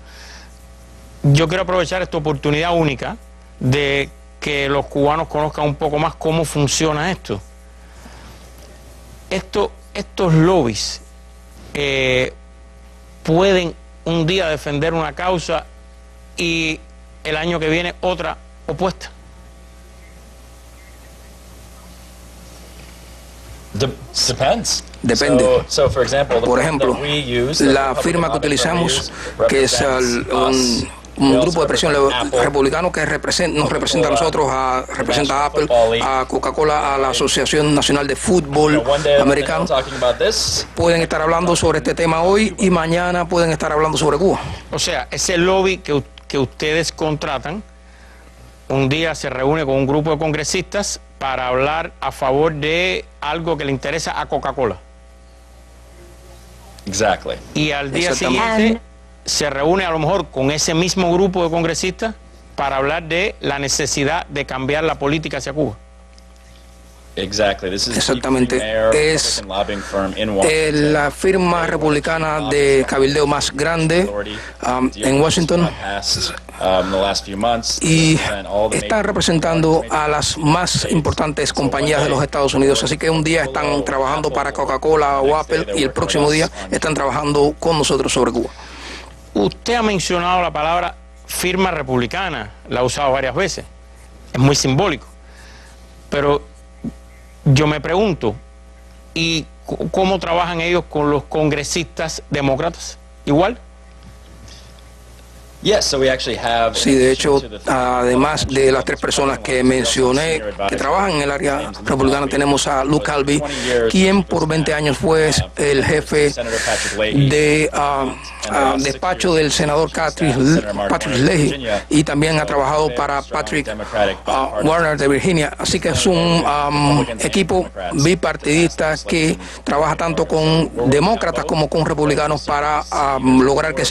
yo quiero aprovechar esta oportunidad única de que los cubanos conozcan un poco más cómo funciona esto. Estos lobbies pueden un día defender una causa y el año que viene otra opuesta. Depende. Por ejemplo, la firma que utilizamos, que es un grupo de presión republicano que nos representa a nosotros, representa a Apple, a Coca-Cola, a la Asociación Nacional de Fútbol Americano, pueden estar hablando sobre este tema hoy y mañana pueden estar hablando sobre Cuba. O sea, ese lobby que ustedes contratan, un día se reúne con un grupo de congresistas para hablar a favor de algo que le interesa a Coca-Cola. Y al día siguiente se reúne a lo mejor con ese mismo grupo de congresistas para hablar de la necesidad de cambiar la política hacia Cuba. Exactamente. Es la firma republicana de cabildeo más grande en Washington y están representando a las más importantes compañías de los Estados Unidos. Así que un día están trabajando para Coca-Cola o Apple y el próximo día están trabajando con nosotros sobre Cuba. Usted ha mencionado la palabra firma republicana, la ha usado varias veces. Es muy simbólico. Pero yo me pregunto, ¿y cómo trabajan ellos con los congresistas demócratas? ¿Igual? Sí, de hecho, además de las tres personas que mencioné que trabajan en el área republicana, tenemos a Luke Halby, quien por 20 años fue el jefe de despacho del senador Patrick Leahy, y también ha trabajado para Patrick Warner de Virginia. Así que es un equipo bipartidista que trabaja tanto con demócratas como con republicanos para lograr que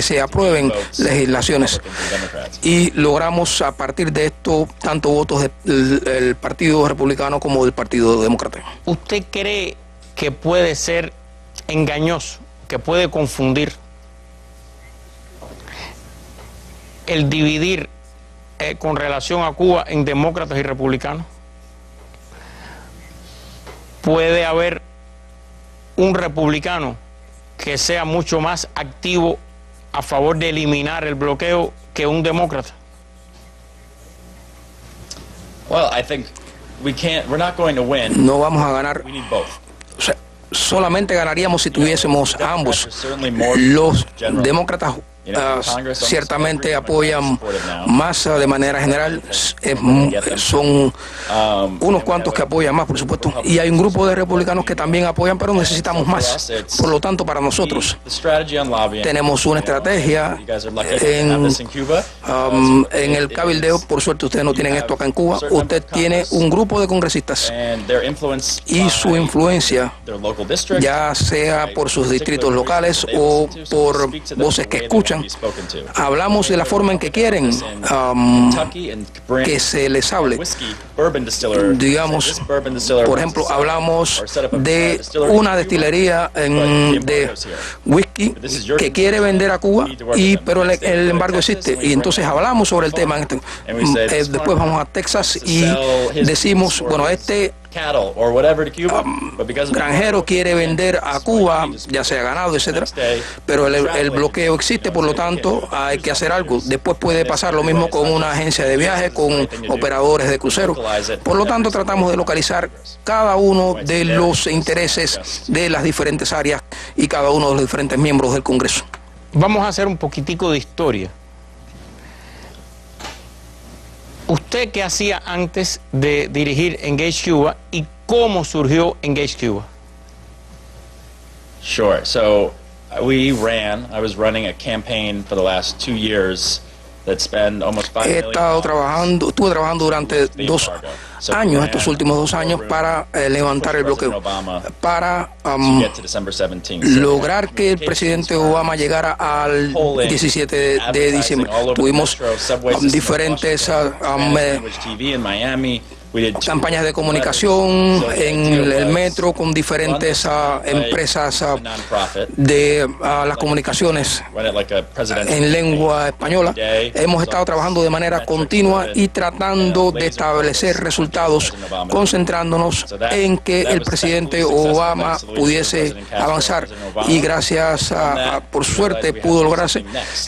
se aprueben legislaciones, y logramos a partir de esto tanto votos del Partido Republicano como del Partido Demócrata. ¿Usted cree que puede ser engañoso, que puede confundir el dividir con relación a Cuba en demócratas y republicanos? ¿Puede haber un republicano que sea mucho más activo a favor de eliminar el bloqueo que un demócrata? No vamos a ganar. O sea, solamente ganaríamos si tuviésemos a ambos. Los demócratas ciertamente apoyan más de manera general, son unos cuantos que apoyan más, por supuesto, y hay un grupo de republicanos que también apoyan, pero necesitamos más. Por lo tanto, para nosotros tenemos una estrategia en el cabildeo. Por suerte ustedes no tienen esto acá en Cuba. Usted tiene un grupo de congresistas y su influencia, ya sea por sus distritos locales o por voces que escuchan, hablamos de la forma en que quieren que se les hable. Digamos, por ejemplo, hablamos de una destilería de whisky que quiere vender a Cuba, pero el embargo existe, y entonces hablamos sobre el tema. Después vamos a Texas y decimos, bueno, granjero quiere vender a Cuba, ya sea ganado, etcétera, pero el bloqueo existe, por lo tanto hay que hacer algo. Después puede pasar lo mismo con una agencia de viajes, con operadores de crucero. Por lo tanto, tratamos de localizar cada uno de los intereses de las diferentes áreas y cada uno de los diferentes miembros del Congreso. Vamos a hacer un poquitico de historia. ¿Usted qué hacía antes de dirigir Engage Cuba y cómo surgió Engage Cuba? Sure. So I was running a campaign for the last 2 years that spent almost $5 million. Estuve trabajando durante 2 años, estos últimos 2 años, para levantar el bloqueo, para lograr que el presidente Obama llegara al 17 de diciembre. Tuvimos diferentes campañas de comunicación en el metro con diferentes empresas de las comunicaciones en lengua española. Hemos estado trabajando de manera continua y tratando de establecer resultados, concentrándonos en que el presidente Obama pudiese avanzar, y gracias por suerte pudo lograrse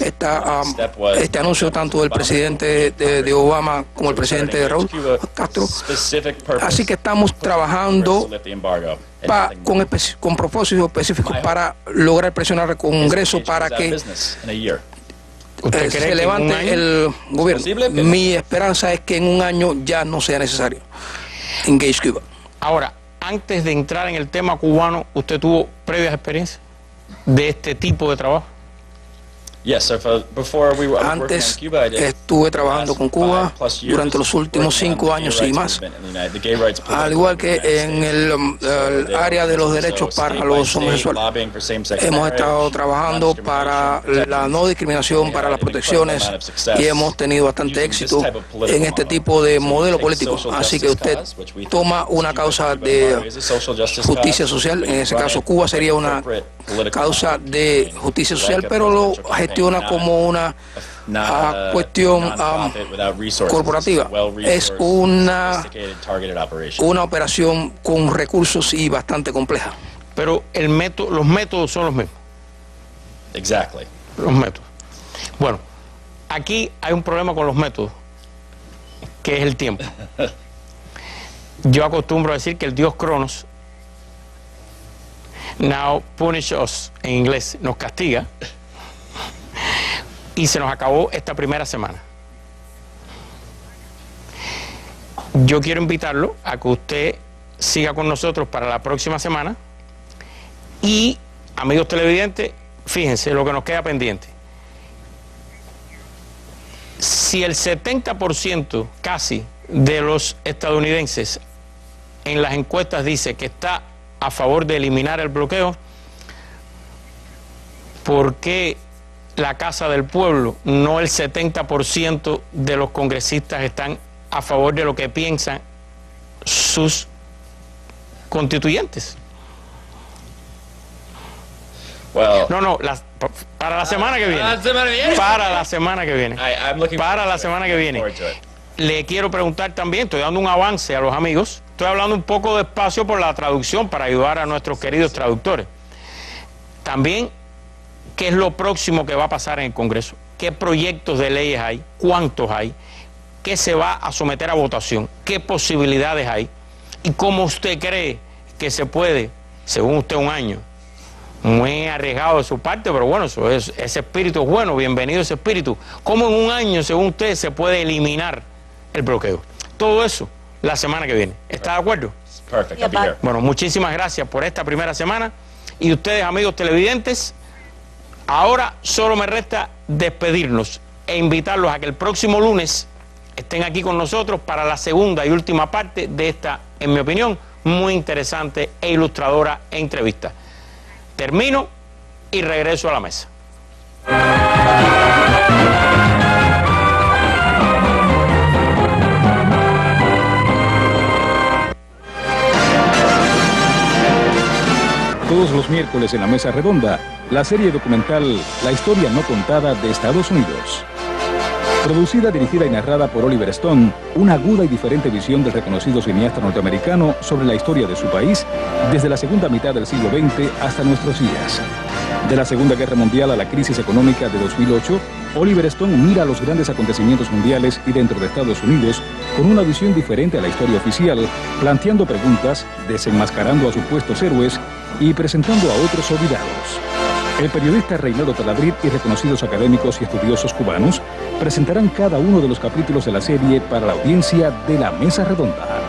este anuncio tanto del presidente de Obama como el presidente de Raúl Castro. Así que estamos trabajando con propósitos específicos para lograr presionar al Congreso para que se levante el gobierno. Mi esperanza es que en un año ya no sea necesario Engage Cuba. Ahora, antes de entrar en el tema cubano, ¿usted tuvo previas experiencias de este tipo de trabajo? Antes estuve trabajando con Cuba durante los últimos 5 años y más, al igual que en el área de los derechos para los homosexuales. Hemos estado trabajando para la no discriminación, para las protecciones, y hemos tenido bastante éxito en este tipo de modelo político. Así que usted toma una causa de justicia social, en ese caso Cuba sería una causa de justicia social, pero lo gestiona como una cuestión corporativa. Es una operación con recursos y bastante compleja. Pero los métodos son los mismos. Exactly. Los métodos. Bueno, aquí hay un problema con los métodos, que es el tiempo. Yo acostumbro a decir que el dios Cronos, now punish us, en inglés, nos castiga, y se nos acabó esta primera semana. Yo quiero invitarlo a que usted siga con nosotros para la próxima semana, y, amigos televidentes, fíjense lo que nos queda pendiente. Si el 70% casi de los estadounidenses en las encuestas dice que está a favor de eliminar el bloqueo, ¿por qué la Casa del Pueblo, no el 70% de los congresistas están a favor de lo que piensan sus constituyentes? Para la semana que viene. Para la semana que viene. Para la semana que viene. Le quiero preguntar también, estoy dando un avance a los amigos, estoy hablando un poco despacio por la traducción para ayudar a nuestros queridos traductores. También, ¿qué es lo próximo que va a pasar en el Congreso? ¿Qué proyectos de leyes hay? ¿Cuántos hay? ¿Qué se va a someter a votación? ¿Qué posibilidades hay? ¿Y cómo usted cree que se puede, según usted, un año? Muy arriesgado de su parte, pero bueno, ese espíritu es bueno, bienvenido ese espíritu. ¿Cómo en un año, según usted, se puede eliminar el bloqueo? Todo eso la semana que viene. ¿Está de acuerdo? Bueno, muchísimas gracias por esta primera semana. Y ustedes, amigos televidentes, ahora solo me resta despedirnos e invitarlos a que el próximo lunes estén aquí con nosotros para la segunda y última parte de esta, en mi opinión, muy interesante e ilustradora entrevista. Termino y regreso a la mesa. Todos los miércoles en la Mesa Redonda, la serie documental La historia no contada de Estados Unidos. Producida, dirigida y narrada por Oliver Stone, una aguda y diferente visión del reconocido cineasta norteamericano sobre la historia de su país desde la segunda mitad del siglo XX hasta nuestros días. De la Segunda Guerra Mundial a la crisis económica de 2008, Oliver Stone mira los grandes acontecimientos mundiales y dentro de Estados Unidos con una visión diferente a la historia oficial, planteando preguntas, desenmascarando a supuestos héroes y presentando a otros olvidados. El periodista Reinaldo Taladrid y reconocidos académicos y estudiosos cubanos presentarán cada uno de los capítulos de la serie para la audiencia de la Mesa Redonda.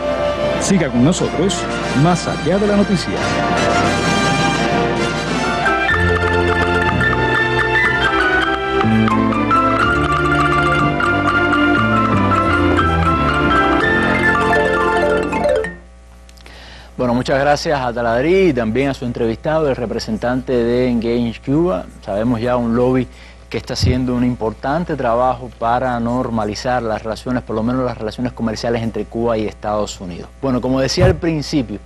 Siga con nosotros, más allá de la noticia. Bueno, muchas gracias a Taladrid y también a su entrevistado, el representante de Engage Cuba. Sabemos ya un lobby que está haciendo un importante trabajo para normalizar las relaciones, por lo menos las relaciones comerciales entre Cuba y Estados Unidos. Bueno, como decía al principio,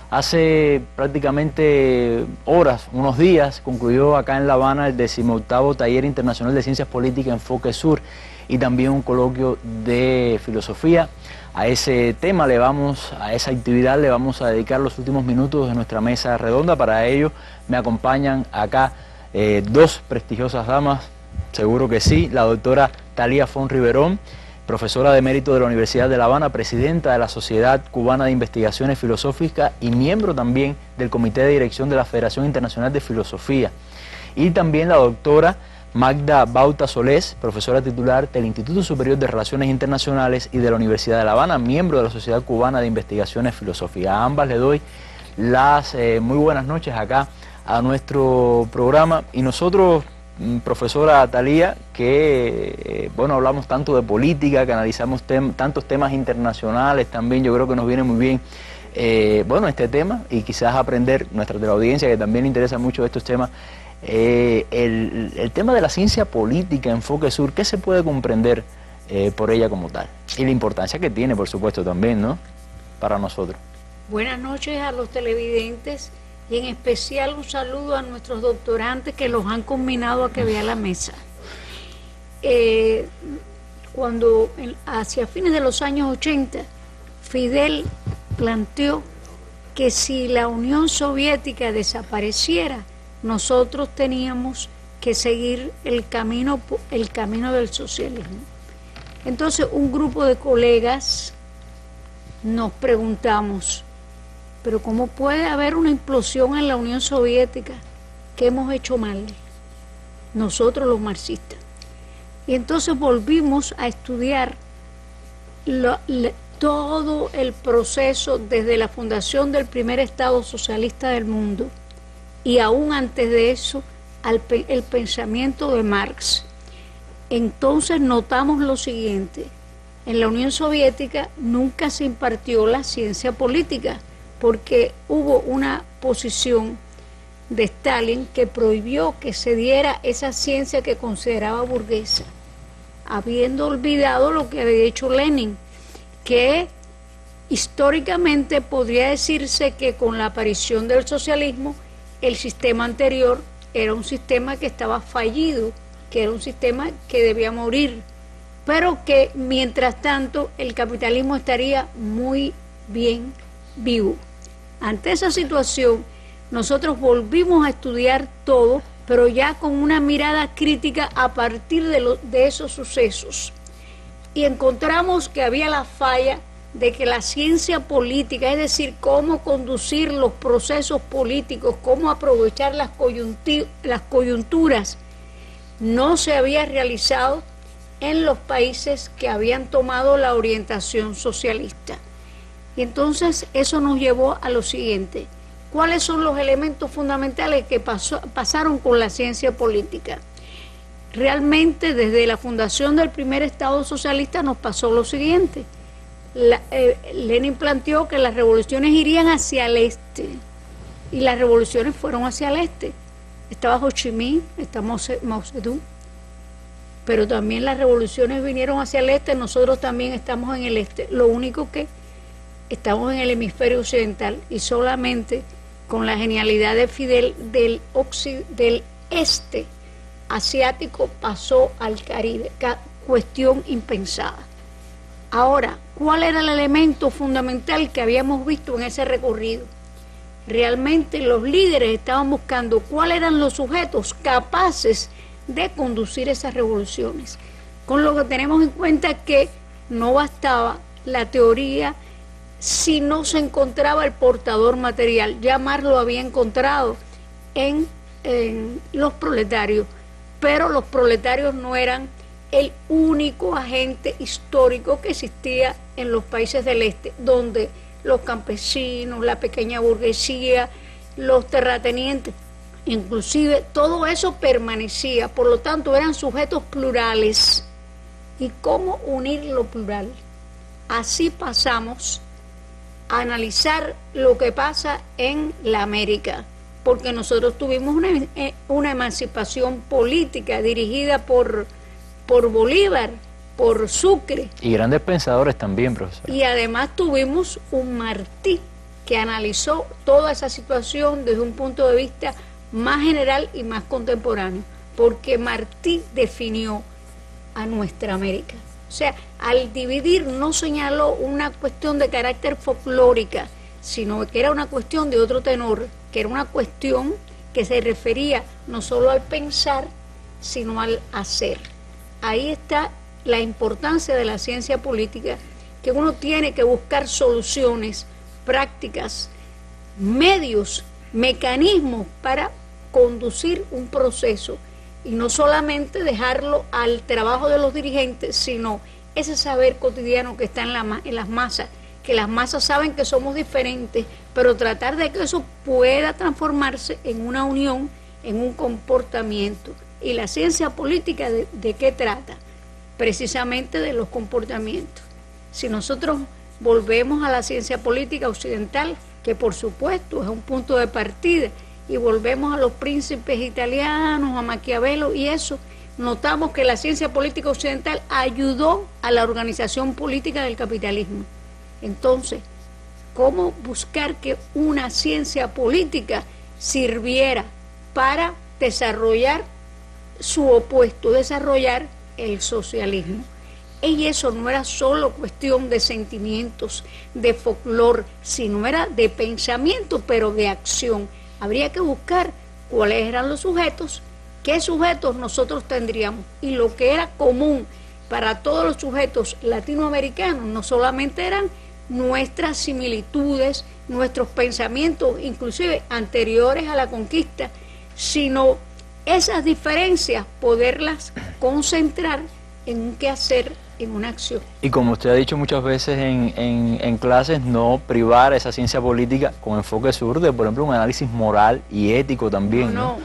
hace prácticamente horas, unos días, concluyó acá en La Habana el 18º Taller Internacional de Ciencias Políticas Enfoque Sur, y también un coloquio de filosofía. A ese tema a esa actividad le vamos a dedicar los últimos minutos de nuestra mesa redonda. Para ello me acompañan acá dos prestigiosas damas, seguro que sí, la doctora Thalía Font Riverón, profesora de mérito de la Universidad de La Habana, presidenta de la Sociedad Cubana de Investigaciones Filosóficas y miembro también del Comité de Dirección de la Federación Internacional de Filosofía. Y también la doctora Magda Bauta Solés, profesora titular del Instituto Superior de Relaciones Internacionales y de la Universidad de La Habana, miembro de la Sociedad Cubana de Investigaciones Filosóficas. A ambas le doy las muy buenas noches acá a nuestro programa. Y nosotros, profesora Thalía, que bueno, hablamos tanto de política, que analizamos tantos temas internacionales, también yo creo que nos viene muy bien bueno, este tema, y quizás aprender nuestra teleaudiencia, que también le interesa mucho estos temas, el tema de la ciencia política, enfoque sur, ¿qué se puede comprender por ella como tal? Y la importancia que tiene, por supuesto, también, ¿no?, para nosotros. Buenas noches a los televidentes y en especial un saludo a nuestros doctorantes que los han combinado a que vea la mesa. Cuando hacia fines de los años 80, Fidel planteó que si la Unión Soviética desapareciera, nosotros teníamos que seguir el camino del socialismo. Entonces un grupo de colegas nos preguntamos, pero ¿cómo puede haber una implosión en la Unión Soviética? ¿Qué hemos hecho mal nosotros los marxistas? Y entonces volvimos a estudiar todo el proceso desde la fundación del primer Estado socialista del mundo y aún antes de eso el pensamiento de Marx. Entonces notamos lo siguiente: en la Unión Soviética nunca se impartió la ciencia política porque hubo una posición de Stalin que prohibió que se diera esa ciencia que consideraba burguesa, habiendo olvidado lo que había hecho Lenin, que históricamente podría decirse que con la aparición del socialismo el sistema anterior era un sistema que estaba fallido, que era un sistema que debía morir, pero que mientras tanto el capitalismo estaría muy bien vivo. Ante esa situación, nosotros volvimos a estudiar todo, pero ya con una mirada crítica a partir de esos sucesos. Y encontramos que había la falla de que la ciencia política, es decir, cómo conducir los procesos políticos, cómo aprovechar las coyunturas, no se había realizado en los países que habían tomado la orientación socialista. Y entonces eso nos llevó a lo siguiente: ¿cuáles son los elementos fundamentales que pasaron con la ciencia política? Realmente desde la fundación del primer Estado socialista nos pasó lo siguiente. Lenin planteó que las revoluciones irían hacia el este y las revoluciones fueron hacia el este. Estaba Ho Chi Minh, está Mao Zedong, pero también las revoluciones vinieron hacia el este, nosotros también estamos en el este. Lo único que estamos en el hemisferio occidental y solamente con la genialidad de Fidel del este asiático pasó al Caribe, cuestión impensada. Ahora, ¿cuál era el elemento fundamental que habíamos visto en ese recorrido? Realmente los líderes estaban buscando cuáles eran los sujetos capaces de conducir esas revoluciones, con lo que tenemos en cuenta que no bastaba la teoría si no se encontraba el portador material. Ya Marx lo había encontrado en los proletarios, pero los proletarios no eran el único agente histórico que existía en los países del este, donde los campesinos, la pequeña burguesía, los terratenientes, inclusive todo eso permanecía, por lo tanto eran sujetos plurales. ¿Y cómo unir lo plural? Así pasamos a analizar lo que pasa en la América, porque nosotros tuvimos una emancipación política dirigida por Bolívar, por Sucre. Y grandes pensadores también, profesor. Y además tuvimos un Martí que analizó toda esa situación desde un punto de vista más general y más contemporáneo, porque Martí definió a nuestra América. O sea, al dividir no señaló una cuestión de carácter folclórica, sino que era una cuestión de otro tenor, que era una cuestión que se refería no solo al pensar, sino al hacer. Ahí está la importancia de la ciencia política, que uno tiene que buscar soluciones prácticas, medios, mecanismos para conducir un proceso y no solamente dejarlo al trabajo de los dirigentes, sino ese saber cotidiano que está en las masas, que las masas saben que somos diferentes, pero tratar de que eso pueda transformarse en una unión, en un comportamiento. ¿Y la ciencia política de qué trata? Precisamente de los comportamientos. Si nosotros volvemos a la ciencia política occidental, que por supuesto es un punto de partida, y volvemos a los príncipes italianos, a Maquiavelo y eso, notamos que la ciencia política occidental ayudó a la organización política del capitalismo. Entonces, ¿cómo buscar que una ciencia política sirviera para desarrollar su opuesto, desarrollar el socialismo? Y eso no era solo cuestión de sentimientos, de folclore, sino era de pensamiento, pero de acción. Habría que buscar cuáles eran los sujetos, qué sujetos nosotros tendríamos. Y lo que era común para todos los sujetos latinoamericanos no solamente eran nuestras similitudes, nuestros pensamientos, inclusive anteriores a la conquista, sino esas diferencias, poderlas concentrar en un quehacer, en una acción. Y como usted ha dicho muchas veces en clases, no privar esa ciencia política con enfoque sur de, por ejemplo, un análisis moral y ético también. No.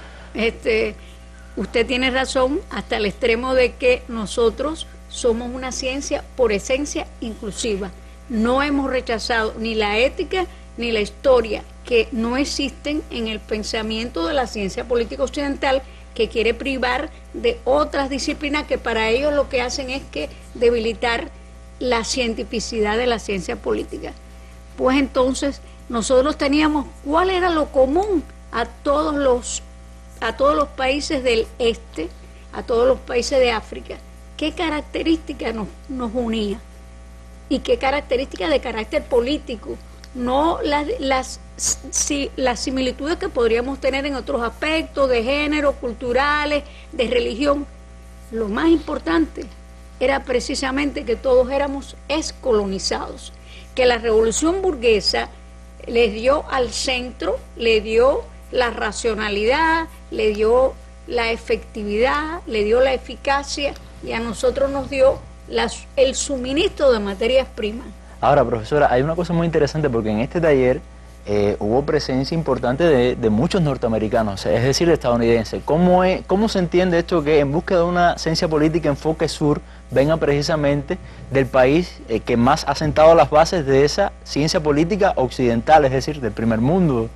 Usted tiene razón hasta el extremo de que nosotros somos una ciencia por esencia inclusiva. No hemos rechazado ni la ética ni la historia, que no existen en el pensamiento de la ciencia política occidental, que quiere privar de otras disciplinas que para ellos lo que hacen es que debilitar la cientificidad de la ciencia política. Pues entonces nosotros teníamos cuál era lo común a todos los países del este, a todos los países de África, qué características nos unía y qué características de carácter político, no las similitudes que podríamos tener en otros aspectos de género, culturales, de religión. Lo más importante era precisamente que todos éramos excolonizados, que la revolución burguesa le dio al centro, le dio la racionalidad, le dio la efectividad, le dio la eficacia, y a nosotros nos dio el suministro de materias primas. Ahora, profesora, hay una cosa muy interesante, porque en este taller hubo presencia importante de muchos norteamericanos, es decir, estadounidenses. ¿Cómo se entiende esto que en busca de una ciencia política enfoque sur venga precisamente del país que más ha sentado las bases de esa ciencia política occidental, es decir, del primer mundo?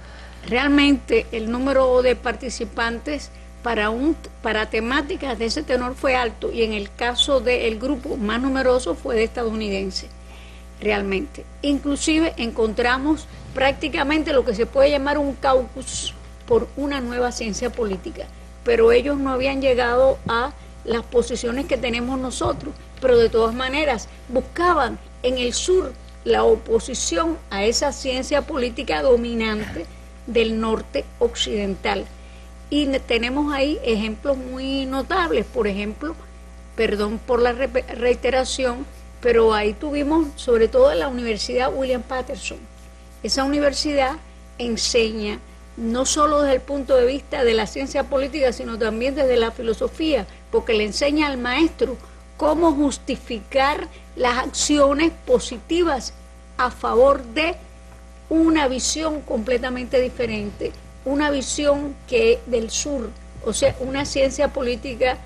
Realmente el número de participantes para temáticas de ese tenor fue alto, y en el caso del grupo más numeroso fue de estadounidenses. Realmente. Inclusive encontramos prácticamente lo que se puede llamar un caucus por una nueva ciencia política, pero ellos no habían llegado a las posiciones que tenemos nosotros, pero de todas maneras buscaban en el sur la oposición a esa ciencia política dominante del norte occidental. Y tenemos ahí ejemplos muy notables, por ejemplo, perdón por la reiteración, pero ahí tuvimos sobre todo en la Universidad William Patterson. Esa universidad enseña no solo desde el punto de vista de la ciencia política, sino también desde la filosofía, porque le enseña al maestro cómo justificar las acciones positivas a favor de una visión completamente diferente, una visión que del sur, o sea, una ciencia política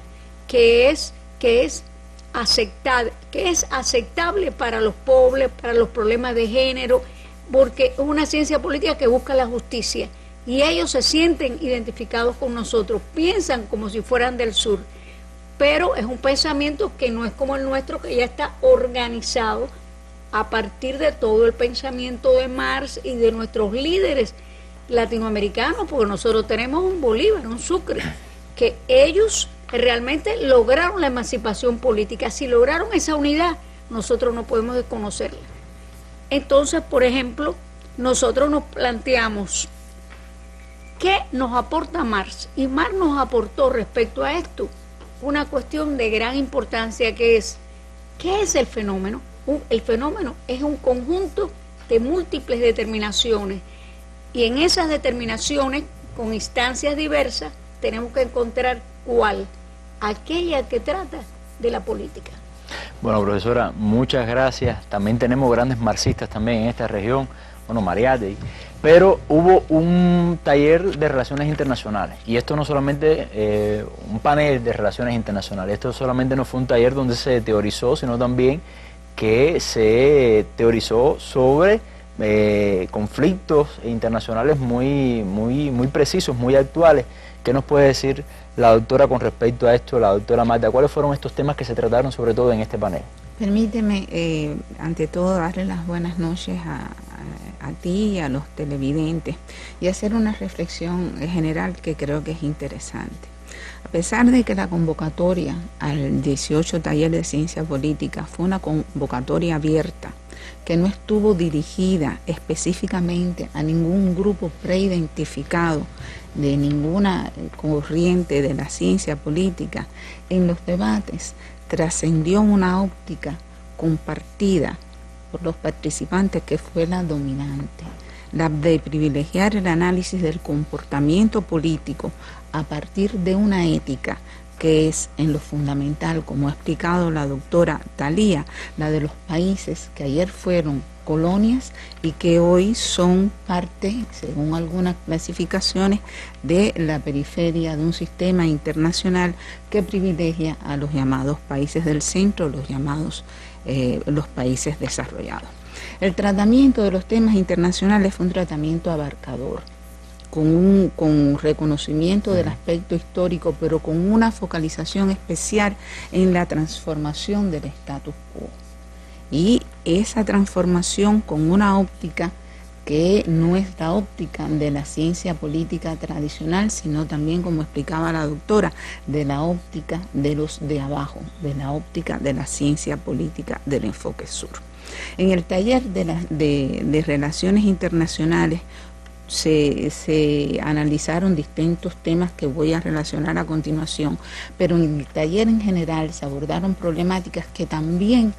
que es aceptable para los pobres, para los problemas de género, porque es una ciencia política que busca la justicia, y ellos se sienten identificados con nosotros, piensan como si fueran del sur, pero es un pensamiento que no es como el nuestro, que ya está organizado a partir de todo el pensamiento de Marx y de nuestros líderes latinoamericanos, porque nosotros tenemos un Bolívar, un Sucre, que ellos realmente lograron la emancipación política. Si lograron esa unidad, nosotros no podemos desconocerla. Entonces, por ejemplo, nosotros nos planteamos qué nos aporta Marx, y Marx nos aportó respecto a esto una cuestión de gran importancia, que es, ¿qué es el fenómeno? El fenómeno es un conjunto de múltiples determinaciones, y en esas determinaciones, con instancias diversas, tenemos que encontrar cuál, aquella que trata de la política. Bueno, profesora, muchas gracias. También tenemos grandes marxistas también en esta región, bueno, Mariátegui, pero hubo un taller de relaciones internacionales, y esto no solamente un panel de relaciones internacionales, esto solamente no fue un taller donde se teorizó, sino también que se teorizó sobre conflictos internacionales muy precisos, muy actuales. ¿Qué nos puede decir la doctora con respecto a esto, la doctora Magda? ¿Cuáles fueron estos temas que se trataron sobre todo en este panel? Permíteme, ante todo, darle las buenas noches a ti y a los televidentes y hacer una reflexión general que creo que es interesante. A pesar de que la convocatoria al 18 taller de ciencia política fue una convocatoria abierta, que no estuvo dirigida específicamente a ningún grupo preidentificado de ninguna corriente de la ciencia política, en los debates trascendió una óptica compartida por los participantes que fue la dominante, la de privilegiar el análisis del comportamiento político a partir de una ética que es en lo fundamental, como ha explicado la doctora Thalía, la de los países que ayer fueron colonias y que hoy son parte, según algunas clasificaciones, de la periferia de un sistema internacional que privilegia a los llamados países del centro, los llamados los países desarrollados. El tratamiento de los temas internacionales fue un tratamiento abarcador, con reconocimiento del aspecto histórico, pero con una focalización especial en la transformación del status quo. Y esa transformación con una óptica que no es la óptica de la ciencia política tradicional, sino también, como explicaba la doctora, de la óptica de los de abajo, de la óptica de la ciencia política del enfoque sur. En el taller de relaciones internacionales se analizaron distintos temas que voy a relacionar a continuación, pero en el taller en general se abordaron problemáticas que también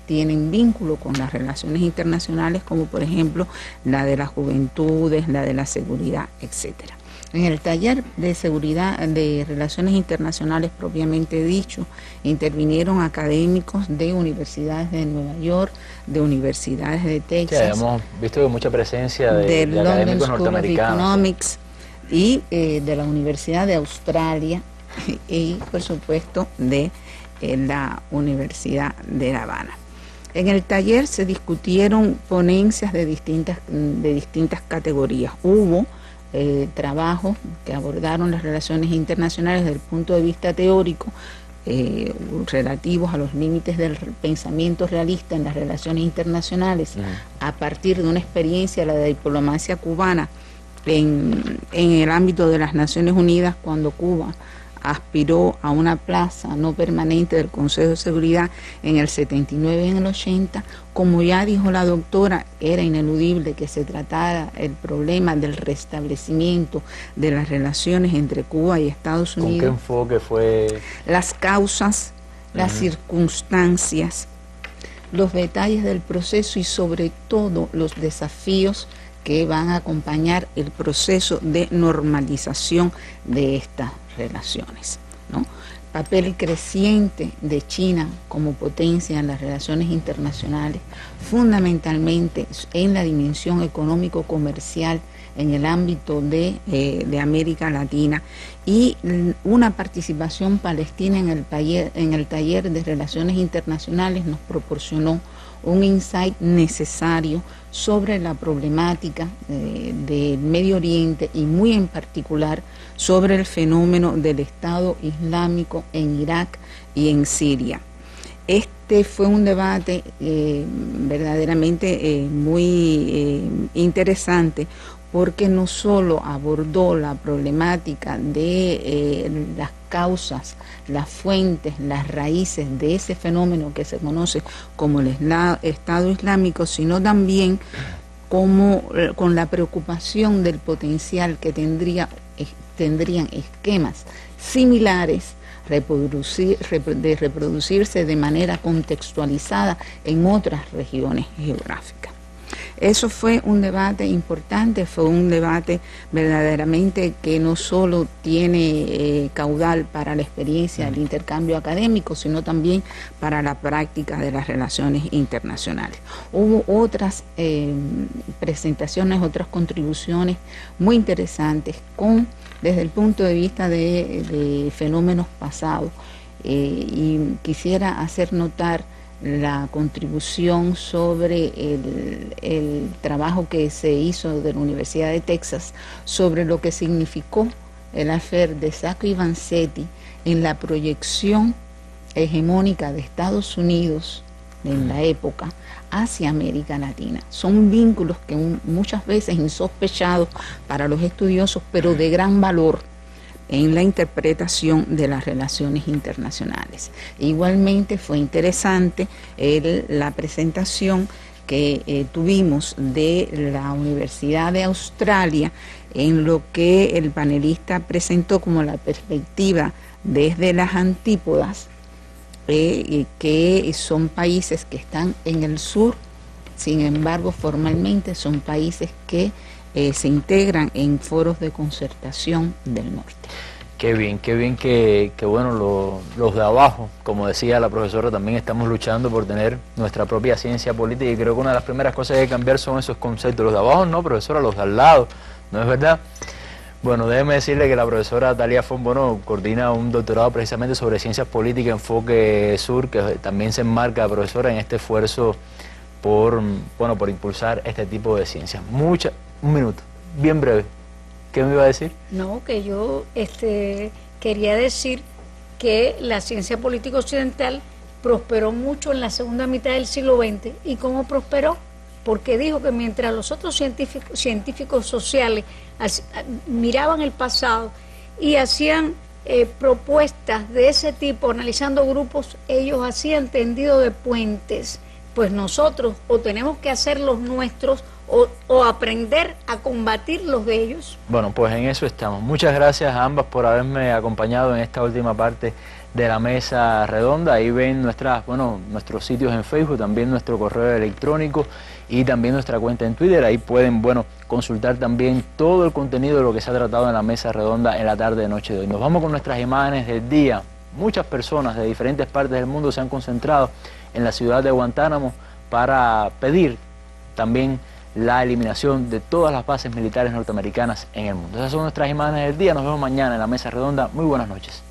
tienen vínculo con las relaciones internacionales, como por ejemplo la de las juventudes, la de la seguridad, etcétera. En el taller de seguridad de relaciones internacionales propiamente dicho, intervinieron académicos de universidades de Nueva York, de universidades de Texas. Sí, hemos visto mucha presencia de académicos norteamericanos. Economics y de la Universidad de Australia y, por supuesto, de la Universidad de La Habana. En el taller se discutieron ponencias de distintas categorías. Hubo trabajos que abordaron las relaciones internacionales desde el punto de vista teórico, relativos a los límites del pensamiento realista en las relaciones internacionales, a partir de una experiencia, la de diplomacia cubana, en el ámbito de las Naciones Unidas, cuando Cuba aspiró a una plaza no permanente del Consejo de Seguridad en el 79 y en el 80, como ya dijo la doctora, era ineludible que se tratara el problema del restablecimiento de las relaciones entre Cuba y Estados Unidos. ¿Con qué enfoque fue? Las causas, las circunstancias, los detalles del proceso y sobre todo los desafíos que van a acompañar el proceso de normalización de estas relaciones, ¿no? Papel creciente de China como potencia en las relaciones internacionales, fundamentalmente en la dimensión económico-comercial en el ámbito de América Latina, y una participación palestina en el taller de relaciones internacionales nos proporcionó un insight necesario sobre la problemática del Medio Oriente y muy en particular sobre el fenómeno del Estado Islámico en Irak y en Siria. Este fue un debate verdaderamente muy interesante, porque no solo abordó la problemática de las causas, las fuentes, las raíces de ese fenómeno que se conoce como el Estado Islámico, sino también con la preocupación del potencial que tendrían esquemas similares de reproducirse de manera contextualizada en otras regiones geográficas. Eso fue un debate importante, fue un debate verdaderamente que no solo tiene caudal para la experiencia del intercambio académico, sino también para la práctica de las relaciones internacionales. Hubo otras presentaciones, otras contribuciones muy interesantes desde el punto de vista de fenómenos pasados, y quisiera hacer notar la contribución sobre el trabajo que se hizo de la Universidad de Texas sobre lo que significó el affair de Sacco y Vanzetti en la proyección hegemónica de Estados Unidos en la época hacia América Latina. Son vínculos que muchas veces insospechados para los estudiosos, pero de gran valor en la interpretación de las relaciones internacionales. Igualmente fue interesante la presentación que tuvimos de la Universidad de Australia, en lo que el panelista presentó como la perspectiva desde las antípodas, que son países que están en el sur, sin embargo formalmente son países que se integran en foros de concertación del norte. Qué bien que bueno, los de abajo, como decía la profesora, también estamos luchando por tener nuestra propia ciencia política, y creo que una de las primeras cosas que hay que cambiar son esos conceptos. Los de abajo no, profesora, los de al lado, ¿no es verdad? Bueno, déjeme decirle que la profesora Talía Font coordina un doctorado precisamente sobre ciencias políticas, enfoque sur, que también se enmarca, profesora, en este esfuerzo por impulsar este tipo de ciencias. Un minuto, bien breve. ¿Qué me iba a decir? No, que yo quería decir que la ciencia política occidental prosperó mucho en la segunda mitad del siglo XX. ¿Y cómo prosperó? Porque dijo que mientras los otros científicos sociales miraban el pasado y hacían propuestas de ese tipo, analizando grupos, ellos hacían tendido de puentes. Pues nosotros o tenemos que hacer los nuestros o aprender a combatir los de ellos. Bueno, pues en eso estamos. Muchas gracias a ambas por haberme acompañado en esta última parte de la mesa redonda. Ahí ven nuestros sitios en Facebook, también nuestro correo electrónico y también nuestra cuenta en Twitter. Ahí pueden consultar también todo el contenido de lo que se ha tratado en la mesa redonda en la tarde de noche de hoy. Nos vamos con nuestras imágenes del día. Muchas personas de diferentes partes del mundo se han concentrado en la ciudad de Guantánamo para pedir también la eliminación de todas las bases militares norteamericanas en el mundo. Esas son nuestras imágenes del día. Nos vemos mañana en la mesa redonda. Muy buenas noches.